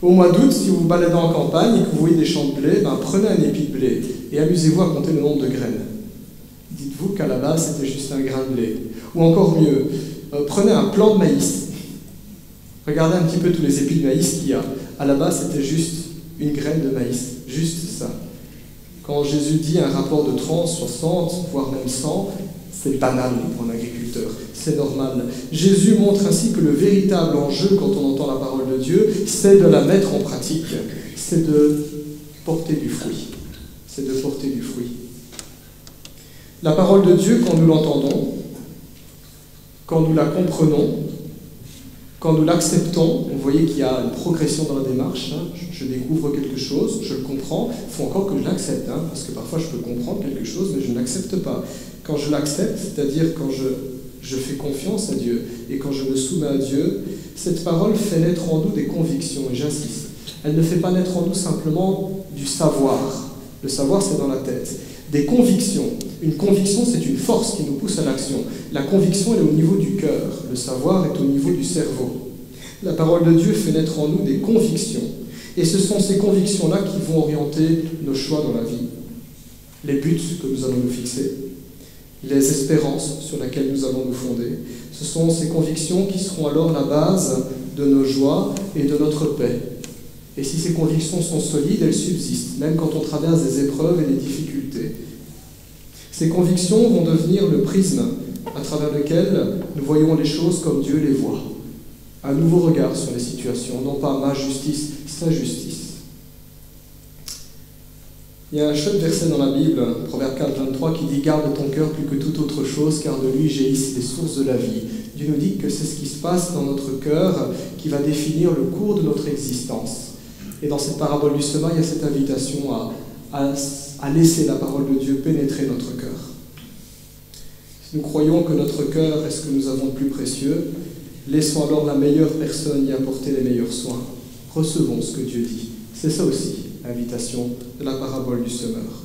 Au mois d'août, si vous vous baladez en campagne et que vous voyez des champs de blé, prenez un épi de blé et amusez-vous à compter le nombre de graines. Dites-vous qu'à la base, c'était juste un grain de blé. Ou encore mieux, prenez un plant de maïs. Regardez un petit peu tous les épis de maïs qu'il y a. À la base, c'était juste une graine de maïs. Juste ça. Quand Jésus dit un rapport de 30, 60, voire même 100, c'est banal pour un agriculteur. C'est normal. Jésus montre ainsi que le véritable enjeu, quand on entend la parole de Dieu, c'est de la mettre en pratique. C'est de porter du fruit. C'est de porter du fruit. La parole de Dieu, quand nous l'entendons, quand nous la comprenons, quand nous l'acceptons, vous voyez qu'il y a une progression dans la démarche. Je découvre quelque chose, je le comprends, il faut encore que je l'accepte, parce que parfois je peux comprendre quelque chose, mais je ne l'accepte pas. Quand je l'accepte, c'est-à-dire quand je fais confiance à Dieu et quand je me soumets à Dieu, cette parole fait naître en nous des convictions, et j'insiste. Elle ne fait pas naître en nous simplement du savoir. Le savoir, c'est dans la tête. Des convictions. Une conviction, c'est une force qui nous pousse à l'action. La conviction, elle est au niveau du cœur. Le savoir est au niveau du cerveau. La parole de Dieu fait naître en nous des convictions. Et ce sont ces convictions-là qui vont orienter nos choix dans la vie. Les buts que nous allons nous fixer, les espérances sur lesquelles nous allons nous fonder. Ce sont ces convictions qui seront alors la base de nos joies et de notre paix. Et si ces convictions sont solides, elles subsistent, même quand on traverse des épreuves et des difficultés. Ces convictions vont devenir le prisme à travers lequel nous voyons les choses comme Dieu les voit. Un nouveau regard sur les situations, non pas ma justice, sa justice. Il y a un chouette verset dans la Bible, Proverbe 4, 23, qui dit « Garde ton cœur plus que toute autre chose, car de lui jaillissent les sources de la vie. » Dieu nous dit que c'est ce qui se passe dans notre cœur qui va définir le cours de notre existence. Et dans cette parabole du semin, il y a cette invitation à laisser la parole de Dieu pénétrer notre cœur. Si nous croyons que notre cœur est ce que nous avons de plus précieux, laissons alors la meilleure personne y apporter les meilleurs soins. Recevons ce que Dieu dit. C'est ça aussi, l'invitation de la parabole du semeur.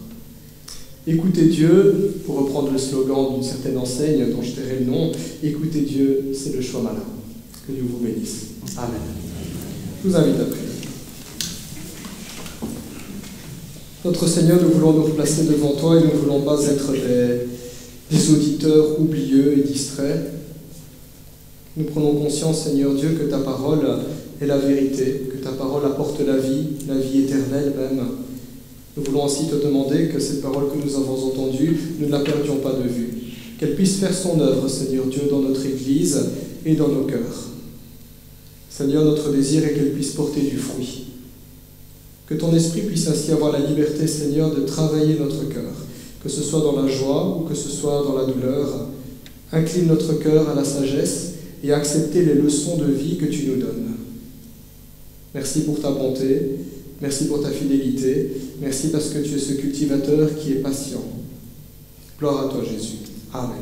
Écoutez Dieu, pour reprendre le slogan d'une certaine enseigne dont je tairai le nom, écoutez Dieu, c'est le choix malin. Que Dieu vous bénisse. Amen. Je vous invite à prier. Notre Seigneur, nous voulons nous placer devant toi et nous ne voulons pas être des auditeurs oublieux et distraits. Nous prenons conscience, Seigneur Dieu, que ta parole est la vérité, que ta parole apporte la vie éternelle même. Nous voulons ainsi te demander que cette parole que nous avons entendue, nous ne la perdions pas de vue. Qu'elle puisse faire son œuvre, Seigneur Dieu, dans notre Église et dans nos cœurs. Seigneur, notre désir est qu'elle puisse porter du fruit. Que ton esprit puisse ainsi avoir la liberté, Seigneur, de travailler notre cœur, que ce soit dans la joie ou que ce soit dans la douleur. Incline notre cœur à la sagesse et à accepter les leçons de vie que tu nous donnes. Merci pour ta bonté. Merci pour ta fidélité. Merci parce que tu es ce cultivateur qui est patient. Gloire à toi, Jésus. Amen.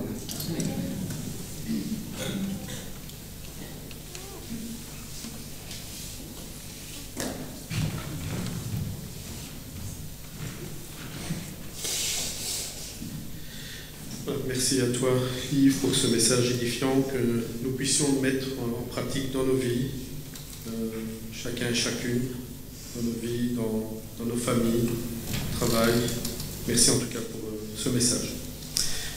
Merci à toi, Yves, pour ce message édifiant que nous puissions mettre en pratique dans nos vies, chacun et chacune, dans nos vies, dans nos familles, au travail. Merci en tout cas pour ce message.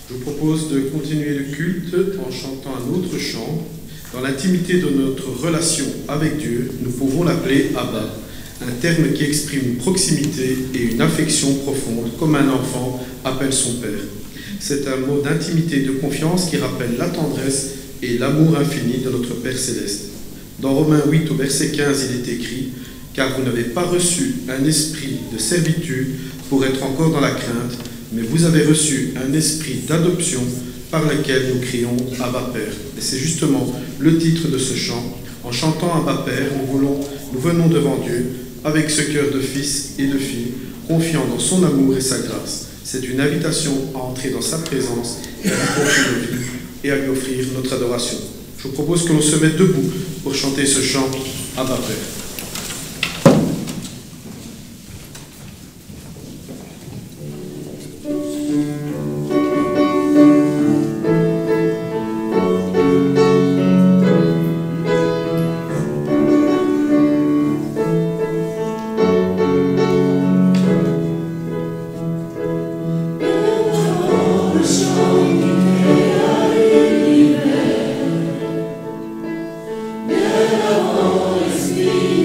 Je vous propose de continuer le culte en chantant un autre chant. Dans l'intimité de notre relation avec Dieu, nous pouvons l'appeler Abba, un terme qui exprime une proximité et une affection profonde, comme un enfant appelle son père. C'est un mot d'intimité et de confiance qui rappelle la tendresse et l'amour infini de notre Père Céleste. Dans Romains 8, au verset 15, il est écrit « Car vous n'avez pas reçu un esprit de servitude pour être encore dans la crainte, mais vous avez reçu un esprit d'adoption par lequel nous crions « Abba Père ». Et c'est justement le titre de ce chant. En chantant « Abba Père », nous venons devant Dieu avec ce cœur de fils et de fille, confiant dans son amour et sa grâce. C'est une invitation à entrer dans sa présence et à lui confier nos vies et à lui offrir notre adoration. Je vous propose que l'on se mette debout pour chanter ce chant « Abba Père ». Spirit.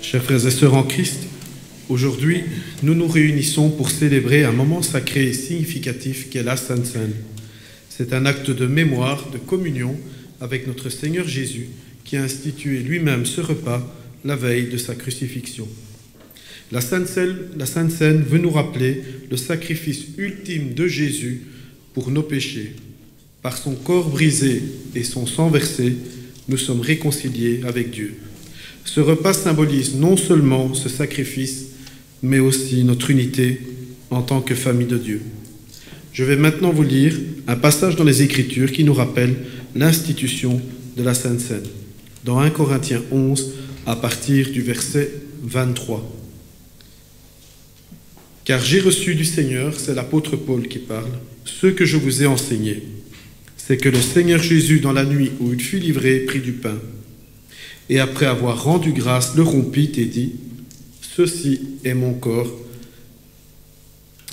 Chers frères et sœurs en Christ, aujourd'hui, nous nous réunissons pour célébrer un moment sacré et significatif qu'est la Sainte Seine. C'est un acte de mémoire, de communion avec notre Seigneur Jésus qui a institué lui-même ce repas la veille de sa crucifixion. La Sainte Seine veut nous rappeler le sacrifice ultime de Jésus pour nos péchés. Par son corps brisé et son sang versé, nous sommes réconciliés avec Dieu. Ce repas symbolise non seulement ce sacrifice, mais aussi notre unité en tant que famille de Dieu. Je vais maintenant vous lire un passage dans les Écritures qui nous rappelle l'institution de la Sainte Seine, dans 1 Corinthiens 11, à partir du verset 23. « Car j'ai reçu du Seigneur, c'est l'apôtre Paul qui parle, ce que je vous ai enseigné, c'est que le Seigneur Jésus, dans la nuit où il fut livré, prit du pain, et après avoir rendu grâce, le rompit et dit, « Ceci est mon corps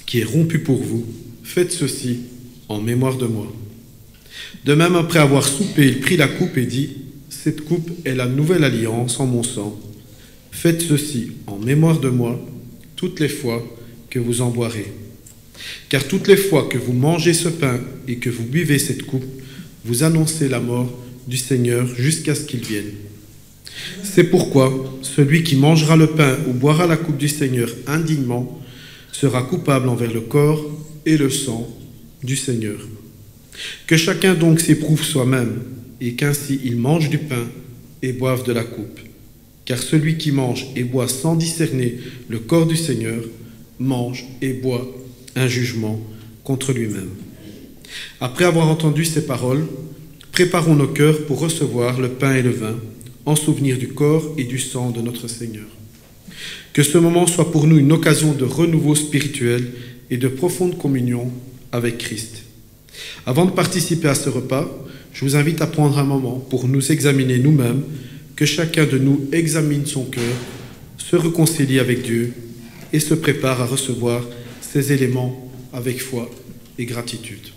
qui est rompu pour vous, faites ceci en mémoire de moi. » De même, après avoir soupé, il prit la coupe et dit, « Cette coupe est la nouvelle alliance en mon sang. Faites ceci en mémoire de moi toutes les fois que vous en boirez. Car toutes les fois que vous mangez ce pain et que vous buvez cette coupe, vous annoncez la mort du Seigneur jusqu'à ce qu'il vienne. C'est pourquoi celui qui mangera le pain ou boira la coupe du Seigneur indignement sera coupable envers le corps et le sang du Seigneur. Que chacun donc s'éprouve soi-même, et qu'ainsi il mange du pain et boive de la coupe. Car celui qui mange et boit sans discerner le corps du Seigneur mange et boit un jugement contre lui-même. » Après avoir entendu ces paroles, préparons nos cœurs pour recevoir le pain et le vin, en souvenir du corps et du sang de notre Seigneur. Que ce moment soit pour nous une occasion de renouveau spirituel et de profonde communion avec Christ. Avant de participer à ce repas, je vous invite à prendre un moment pour nous examiner nous-mêmes, que chacun de nous examine son cœur, se réconcilie avec Dieu et se prépare à recevoir ces éléments avec foi et gratitude.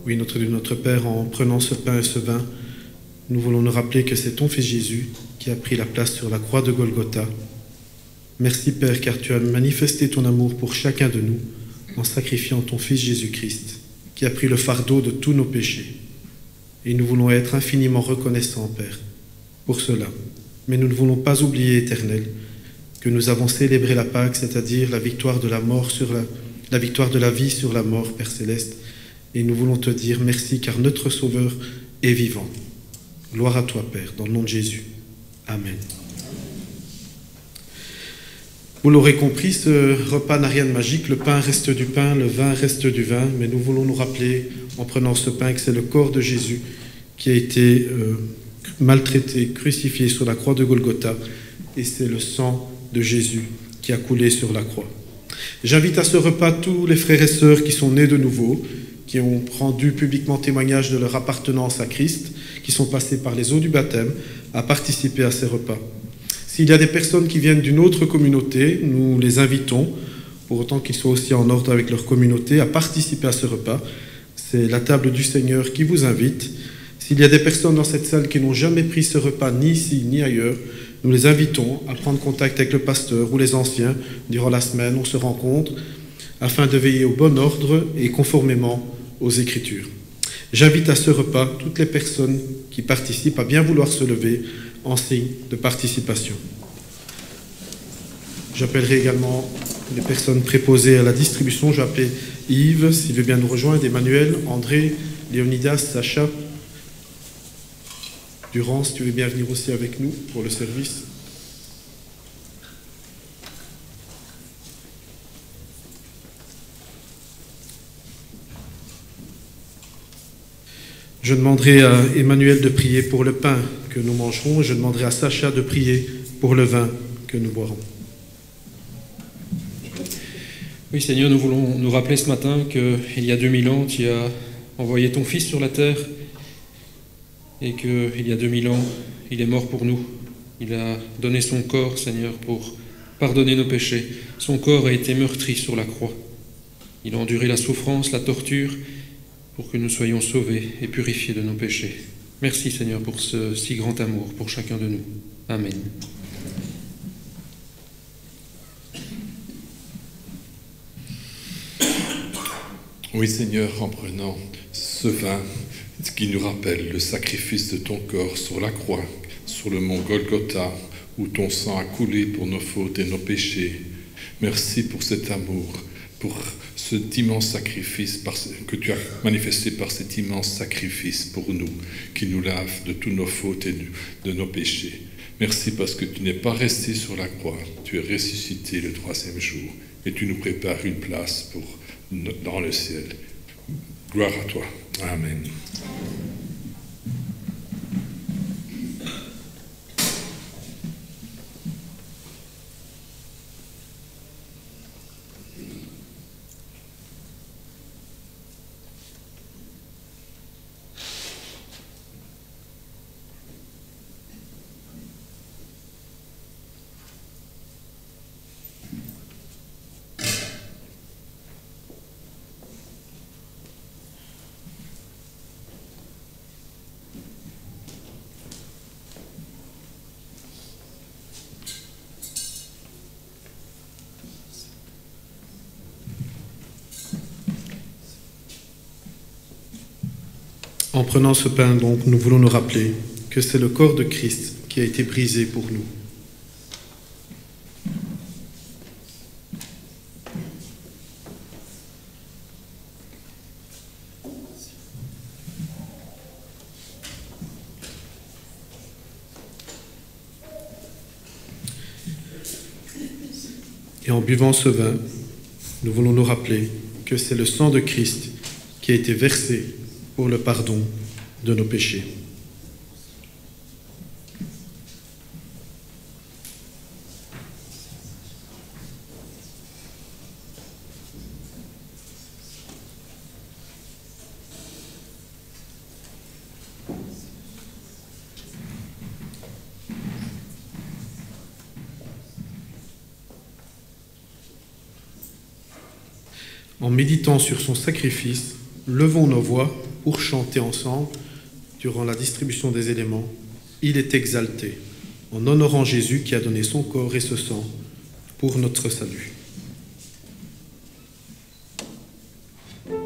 Oui, notre Père, en prenant ce pain et ce vin, nous voulons nous rappeler que c'est ton Fils Jésus qui a pris la place sur la croix de Golgotha. Merci Père, car tu as manifesté ton amour pour chacun de nous en sacrifiant ton Fils Jésus-Christ, qui a pris le fardeau de tous nos péchés. Et nous voulons être infiniment reconnaissants, Père, pour cela. Mais nous ne voulons pas oublier, Éternel, que nous avons célébré la Pâque, c'est-à-dire la victoire de la mort sur la victoire de la vie sur la mort, Père Céleste. Et nous voulons te dire merci, car notre Sauveur est vivant. Gloire à toi, Père, dans le nom de Jésus. Amen. Vous l'aurez compris, ce repas n'a rien de magique. Le pain reste du pain, le vin reste du vin. Mais nous voulons nous rappeler, en prenant ce pain, que c'est le corps de Jésus qui a été maltraité, crucifié sur la croix de Golgotha. Et c'est le sang de Jésus qui a coulé sur la croix. J'invite à ce repas tous les frères et sœurs qui sont nés de nouveau, qui ont rendu publiquement témoignage de leur appartenance à Christ, qui sont passés par les eaux du baptême, à participer à ces repas. S'il y a des personnes qui viennent d'une autre communauté, nous les invitons, pour autant qu'ils soient aussi en ordre avec leur communauté, à participer à ce repas. C'est la table du Seigneur qui vous invite. S'il y a des personnes dans cette salle qui n'ont jamais pris ce repas, ni ici, ni ailleurs, nous les invitons à prendre contact avec le pasteur ou les anciens. Durant la semaine, on se rencontre afin de veiller au bon ordre et conformément aux Écritures. J'invite à ce repas toutes les personnes qui participent à bien vouloir se lever en signe de participation. J'appellerai également les personnes préposées à la distribution. Je vais appeler Yves, s'il veut bien nous rejoindre, Emmanuel, André, Léonidas, Sacha. Durand, si tu veux bien venir aussi avec nous pour le service. Je demanderai à Emmanuel de prier pour le pain que nous mangerons et je demanderai à Sacha de prier pour le vin que nous boirons. Oui, Seigneur, nous voulons nous rappeler ce matin qu'il y a 2000 ans, tu as envoyé ton Fils sur la terre et qu'il y a 2000 ans, il est mort pour nous. Il a donné son corps, Seigneur, pour pardonner nos péchés. Son corps a été meurtri sur la croix. Il a enduré la souffrance, la torture, pour que nous soyons sauvés et purifiés de nos péchés. Merci, Seigneur, pour ce si grand amour pour chacun de nous. Amen. Oui, Seigneur, en prenant ce vin qui nous rappelle le sacrifice de ton corps sur la croix, sur le mont Golgotha, où ton sang a coulé pour nos fautes et nos péchés. Merci pour cet amour, pour cet immense sacrifice que tu as manifesté par cet immense sacrifice pour nous, qui nous lave de toutes nos fautes et de nos péchés. Merci parce que tu n'es pas resté sur la croix, tu es ressuscité le 3e jour et tu nous prépares une place dans le ciel. Gloire à toi. Amen. En prenant ce pain, donc, nous voulons nous rappeler que c'est le corps de Christ qui a été brisé pour nous. Et en buvant ce vin, nous voulons nous rappeler que c'est le sang de Christ qui a été versé pour le pardon de nos péchés. En méditant sur son sacrifice, levons nos voix pour chanter ensemble, durant la distribution des éléments, « Il est exalté », en honorant Jésus qui a donné son corps et ce sang pour notre salut. Oh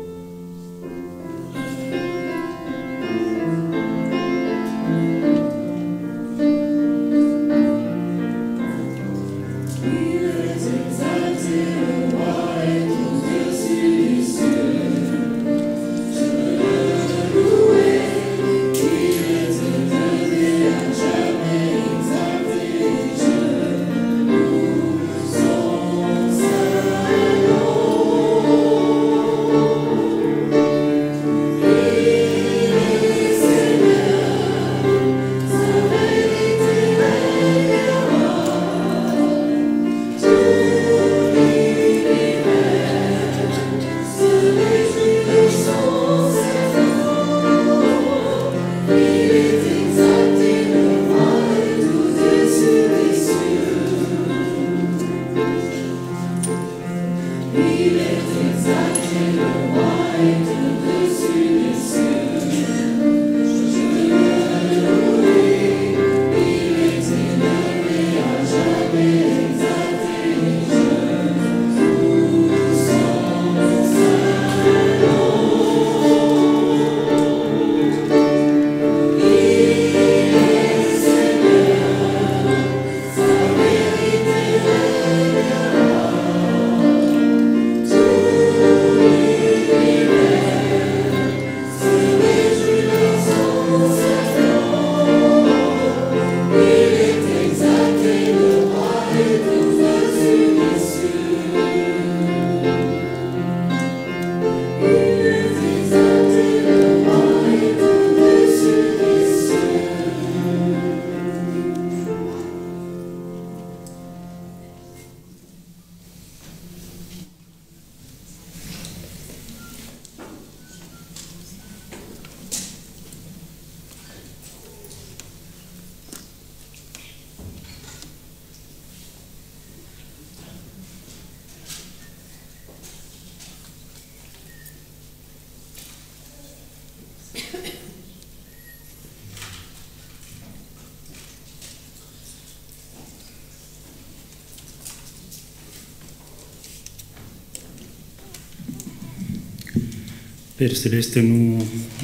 Père Céleste, nous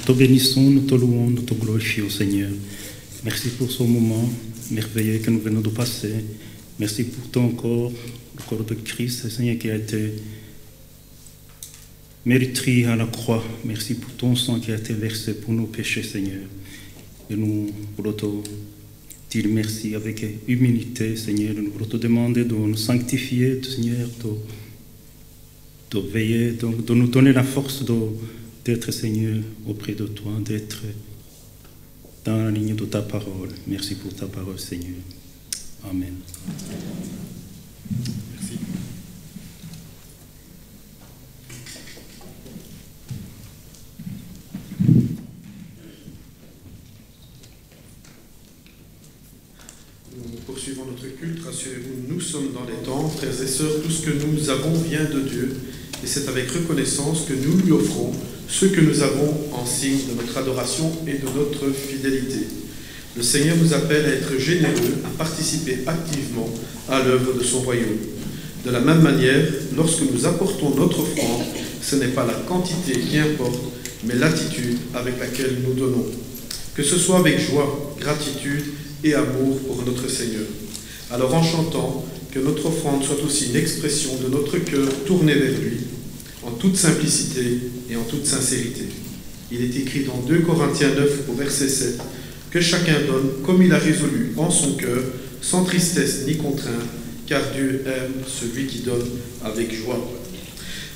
te bénissons, nous te louons, nous te glorifions, Seigneur. Merci pour ce moment merveilleux que nous venons de passer. Merci pour ton corps, le corps de Christ, Seigneur, qui a été meurtri à la croix. Merci pour ton sang qui a été versé pour nos péchés, Seigneur. Et nous voulons te dire merci avec humilité, Seigneur. Nous voulons te demander de nous sanctifier, Seigneur, de veiller, de nous donner la force d'être, Seigneur, auprès de toi, d'être dans la ligne de ta parole. Merci pour ta parole, Seigneur. Amen. Merci. Nous poursuivons notre culte. Rassurez-vous, nous sommes dans les temps, frères et sœurs. Tout ce que nous avons vient de Dieu. Et c'est avec reconnaissance que nous lui offrons ce que nous avons en signe de notre adoration et de notre fidélité. Le Seigneur nous appelle à être généreux, à participer activement à l'œuvre de son royaume. De la même manière, lorsque nous apportons notre offrande, ce n'est pas la quantité qui importe, mais l'attitude avec laquelle nous donnons. Que ce soit avec joie, gratitude et amour pour notre Seigneur. Alors en chantant, que notre offrande soit aussi une expression de notre cœur tourné vers lui, en toute simplicité et en toute sincérité. Il est écrit dans 2 Corinthiens 9 au verset 7, que chacun donne comme il a résolu en son cœur, sans tristesse ni contrainte, car Dieu aime celui qui donne avec joie.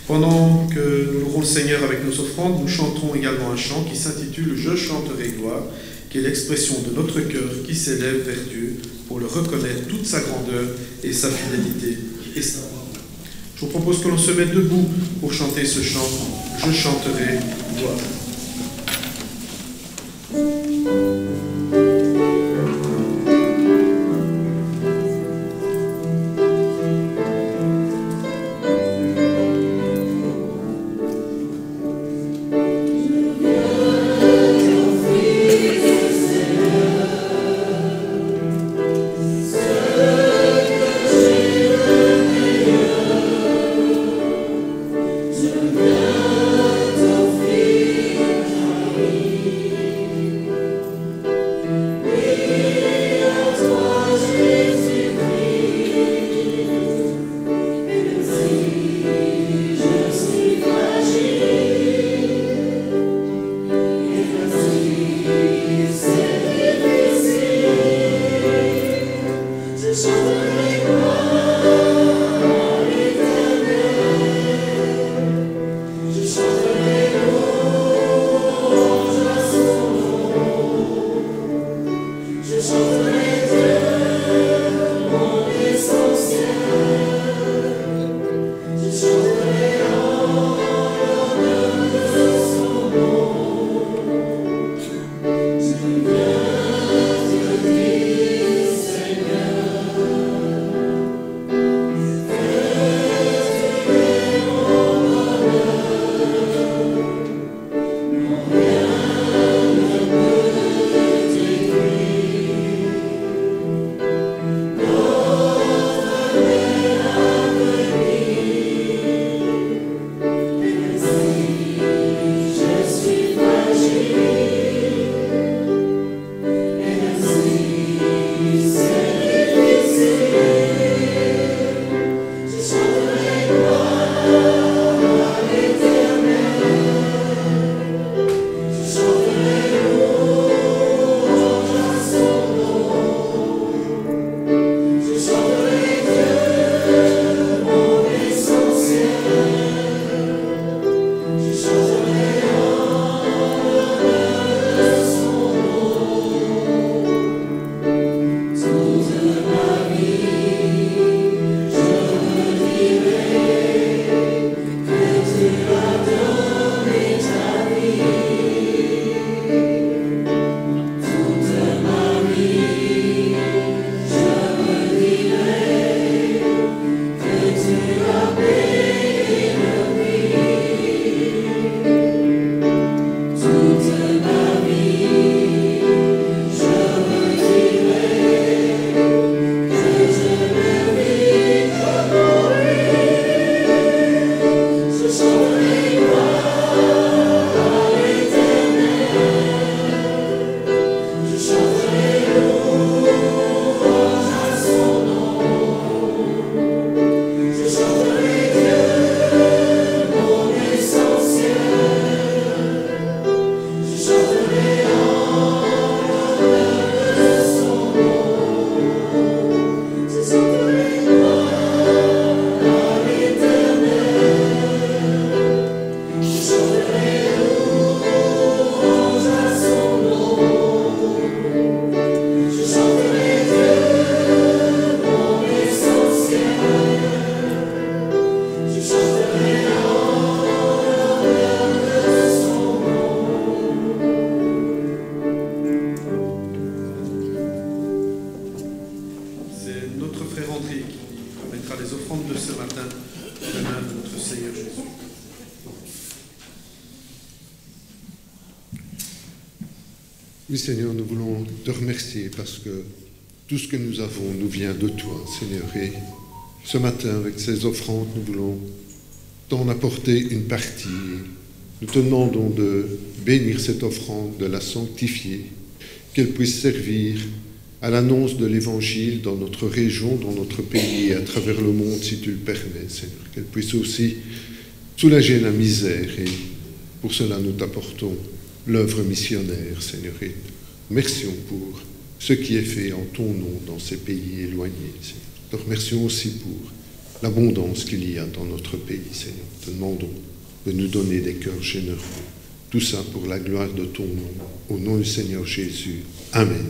Pendant que nous louerons le Seigneur avec nos offrandes, nous chanterons également un chant qui s'intitule « Je chanterai gloire », qui est l'expression de notre cœur qui s'élève vers Dieu pour le reconnaître toute sa grandeur et sa fidélité et sa gloire. Je vous propose que l'on se mette debout pour chanter ce chant « Je chanterai gloire ». Je viens t'offrir Oui, Seigneur, nous voulons te remercier parce que tout ce que nous avons nous vient de toi, Seigneur. Et ce matin, avec ces offrandes, nous voulons t'en apporter une partie. Nous te demandons de bénir cette offrande, de la sanctifier, qu'elle puisse servir à l'annonce de l'Évangile dans notre région, dans notre pays et à travers le monde, si tu le permets, Seigneur. Qu'elle puisse aussi soulager la misère. Et pour cela, nous t'apportons l'œuvre missionnaire, Seigneur. Et merci pour ce qui est fait en ton nom dans ces pays éloignés, Seigneur. Te remercions aussi pour l'abondance qu'il y a dans notre pays, Seigneur. Te demandons de nous donner des cœurs généreux. Tout ça pour la gloire de ton nom. Au nom du Seigneur Jésus. Amen.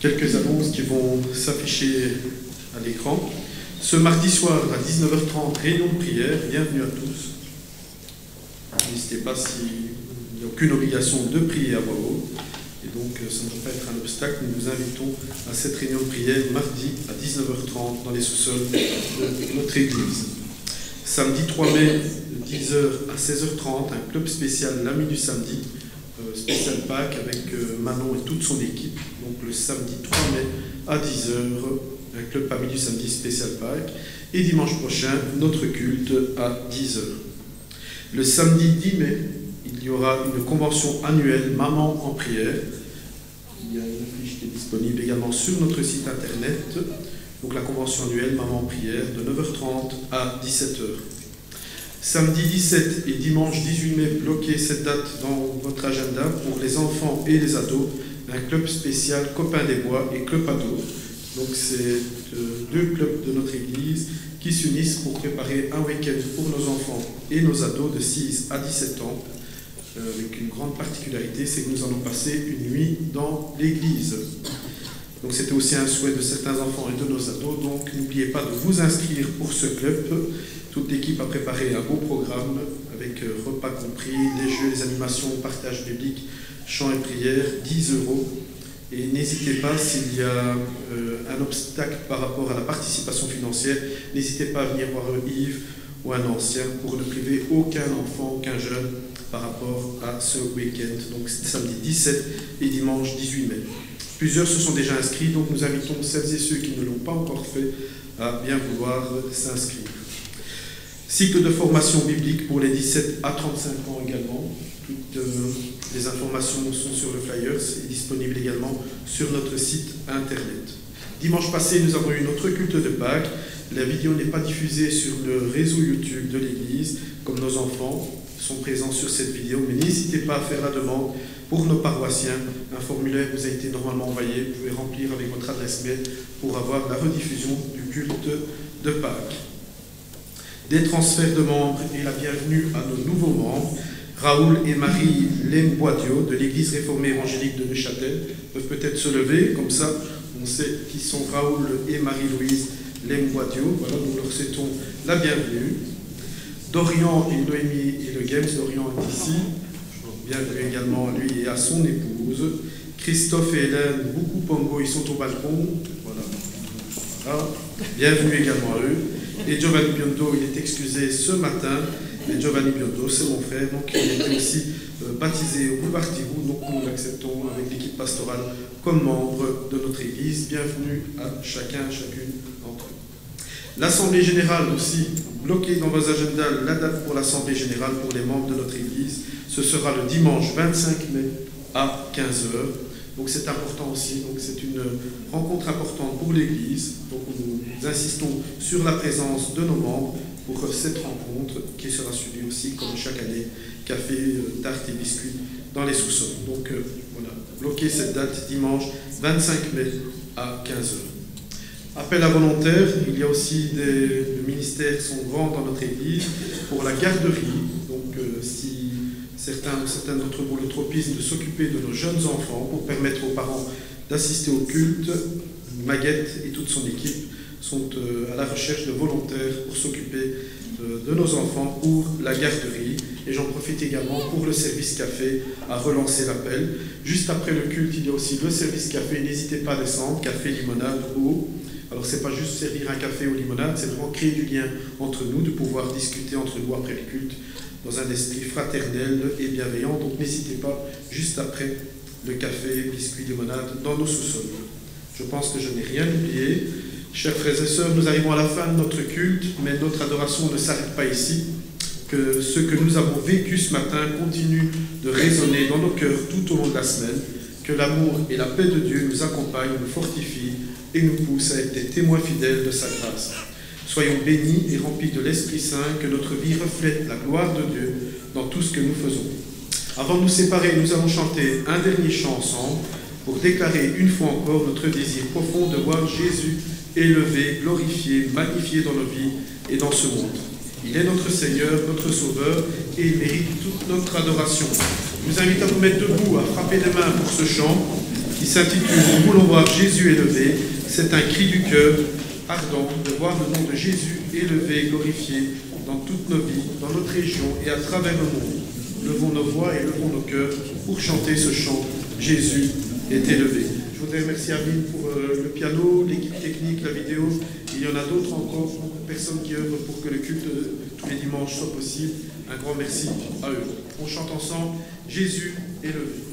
Quelques annonces qui vont s'afficher à l'écran. Ce mardi soir à 19h30, réunion de prière. Bienvenue à tous. N'hésitez pas, s'il n'y a aucune obligation de prier à voix haute. Et donc, ça ne va pas être un obstacle. Nous vous invitons à cette réunion de prière mardi à 19h30 dans les sous-sols de notre église. Samedi 3 mai, de 10h à 16h30, un club spécial l'ami du samedi, spécial Pâques avec Manon et toute son équipe. Donc le samedi 3 mai à 10h, un club ami du samedi spécial Pâques. Et dimanche prochain, notre culte à 10h. Le samedi 10 mai, il y aura une convention annuelle Maman en prière. Il y a une fiche qui est disponible également sur notre site internet. Donc la convention annuelle Maman en prière de 9h30 à 17h. Samedi 17 et dimanche 18 mai, bloquez cette date dans votre agenda pour les enfants et les ados. Un club spécial Copains des Bois et Club Ados. Donc c'est deux clubs de notre église qui s'unissent pour préparer un week-end pour nos enfants et nos ados de 6 à 17 ans. Avec une grande particularité, c'est que nous allons passer une nuit dans l'église. Donc c'était aussi un souhait de certains enfants et de nos ados. Donc n'oubliez pas de vous inscrire pour ce club. Toute l'équipe a préparé un beau programme avec repas compris, les jeux, les animations, partage biblique, chant et prière, 10 €. Et n'hésitez pas, s'il y a un obstacle par rapport à la participation financière, n'hésitez pas à venir voir Yves ou un ancien pour ne priver aucun enfant, aucun jeune par rapport à ce week-end. Donc c'est samedi 17 et dimanche 18 mai. Plusieurs se sont déjà inscrits, donc nous invitons celles et ceux qui ne l'ont pas encore fait à bien vouloir s'inscrire. Cycle de formation biblique pour les 17 à 35 ans également. Toutes les informations sont sur le flyer et disponibles également sur notre site internet. Dimanche passé, nous avons eu notre culte de Pâques. La vidéo n'est pas diffusée sur le réseau YouTube de l'église, comme nos enfants sont présents sur cette vidéo, mais n'hésitez pas à faire la demande pour nos paroissiens. Un formulaire vous a été normalement envoyé, vous pouvez remplir avec votre adresse mail pour avoir la rediffusion du culte de Pâques. Des transferts de membres et la bienvenue à nos nouveaux membres. Raoul et Marie Lemboidio de l'église réformée évangélique de Neuchâtel peuvent peut-être se lever, comme ça on sait qui sont Raoul et Marie-Louise Lemboidio. Voilà, nous leur souhaitons la bienvenue. Dorian et Noémie et le Games, Dorian est ici. Bienvenue également à lui et à son épouse. Christophe et Hélène Boukoupongo, ils sont au balcon. Voilà. Bienvenue également à eux. Et Giovanni Biondo, il est excusé ce matin. Et Giovanni Biondo, c'est mon frère, donc il était aussi baptisé au boulevard Tirou, donc nous l'acceptons avec l'équipe pastorale comme membre de notre église. Bienvenue à chacun, chacune d'entre eux. L'Assemblée générale aussi, bloquez dans vos agendas la date pour l'Assemblée générale pour les membres de notre église. Ce sera le dimanche 25 mai à 15h. Donc c'est important aussi, donc c'est une rencontre importante pour l'église. Donc nous insistons sur la présence de nos membres pour cette rencontre qui sera suivie aussi, comme chaque année, café, tarte et biscuits dans les sous-sols. Donc voilà, bloquez cette date dimanche 25 mai à 15h. Appel à volontaires, il y a aussi les ministères sont grands dans notre église pour la garderie. Donc si certains d'entre vous le tropisme de s'occuper de nos jeunes enfants pour permettre aux parents d'assister au culte, Maguette et toute son équipe sont à la recherche de volontaires pour s'occuper de nos enfants pour la garderie. Et j'en profite également pour le service café à relancer l'appel. Juste après le culte, il y a aussi le service café. N'hésitez pas à descendre, café, limonade, eau. Alors c'est pas juste servir un café ou limonade, c'est vraiment créer du lien entre nous, de pouvoir discuter entre nous après le culte dans un esprit fraternel et bienveillant. Donc n'hésitez pas, juste après le café, biscuits, limonade, dans nos sous-sols. Je pense que je n'ai rien oublié. Chers frères et sœurs, nous arrivons à la fin de notre culte, mais notre adoration ne s'arrête pas ici. Que ce que nous avons vécu ce matin continue de résonner dans nos cœurs tout au long de la semaine. Que l'amour et la paix de Dieu nous accompagnent, nous fortifient et nous poussent à être des témoins fidèles de sa grâce. Soyons bénis et remplis de l'Esprit Saint, que notre vie reflète la gloire de Dieu dans tout ce que nous faisons. Avant de nous séparer, nous allons chanter un dernier chant ensemble pour déclarer une fois encore notre désir profond de voir Jésus élevé, glorifié, magnifié dans nos vies et dans ce monde. Il est notre Seigneur, notre Sauveur, et il mérite toute notre adoration. Je vous invite à vous mettre debout, à frapper des mains pour ce chant qui s'intitule « Nous voulons voir Jésus élevé ». C'est un cri du cœur ardent de voir le nom de Jésus élevé, glorifié dans toutes nos vies, dans notre région et à travers le monde. Levons nos voix et levons nos cœurs pour chanter ce chant « Jésus est élevé ». Je voudrais remercier Amine pour le piano, l'équipe technique, la vidéo. Il y en a d'autres encore, beaucoup de personnes qui œuvrent pour que le culte tous les dimanches soit possible. Un grand merci à eux. On chante ensemble « Jésus élevé ».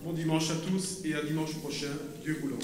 Bon dimanche à tous et à dimanche prochain, Dieu voulant.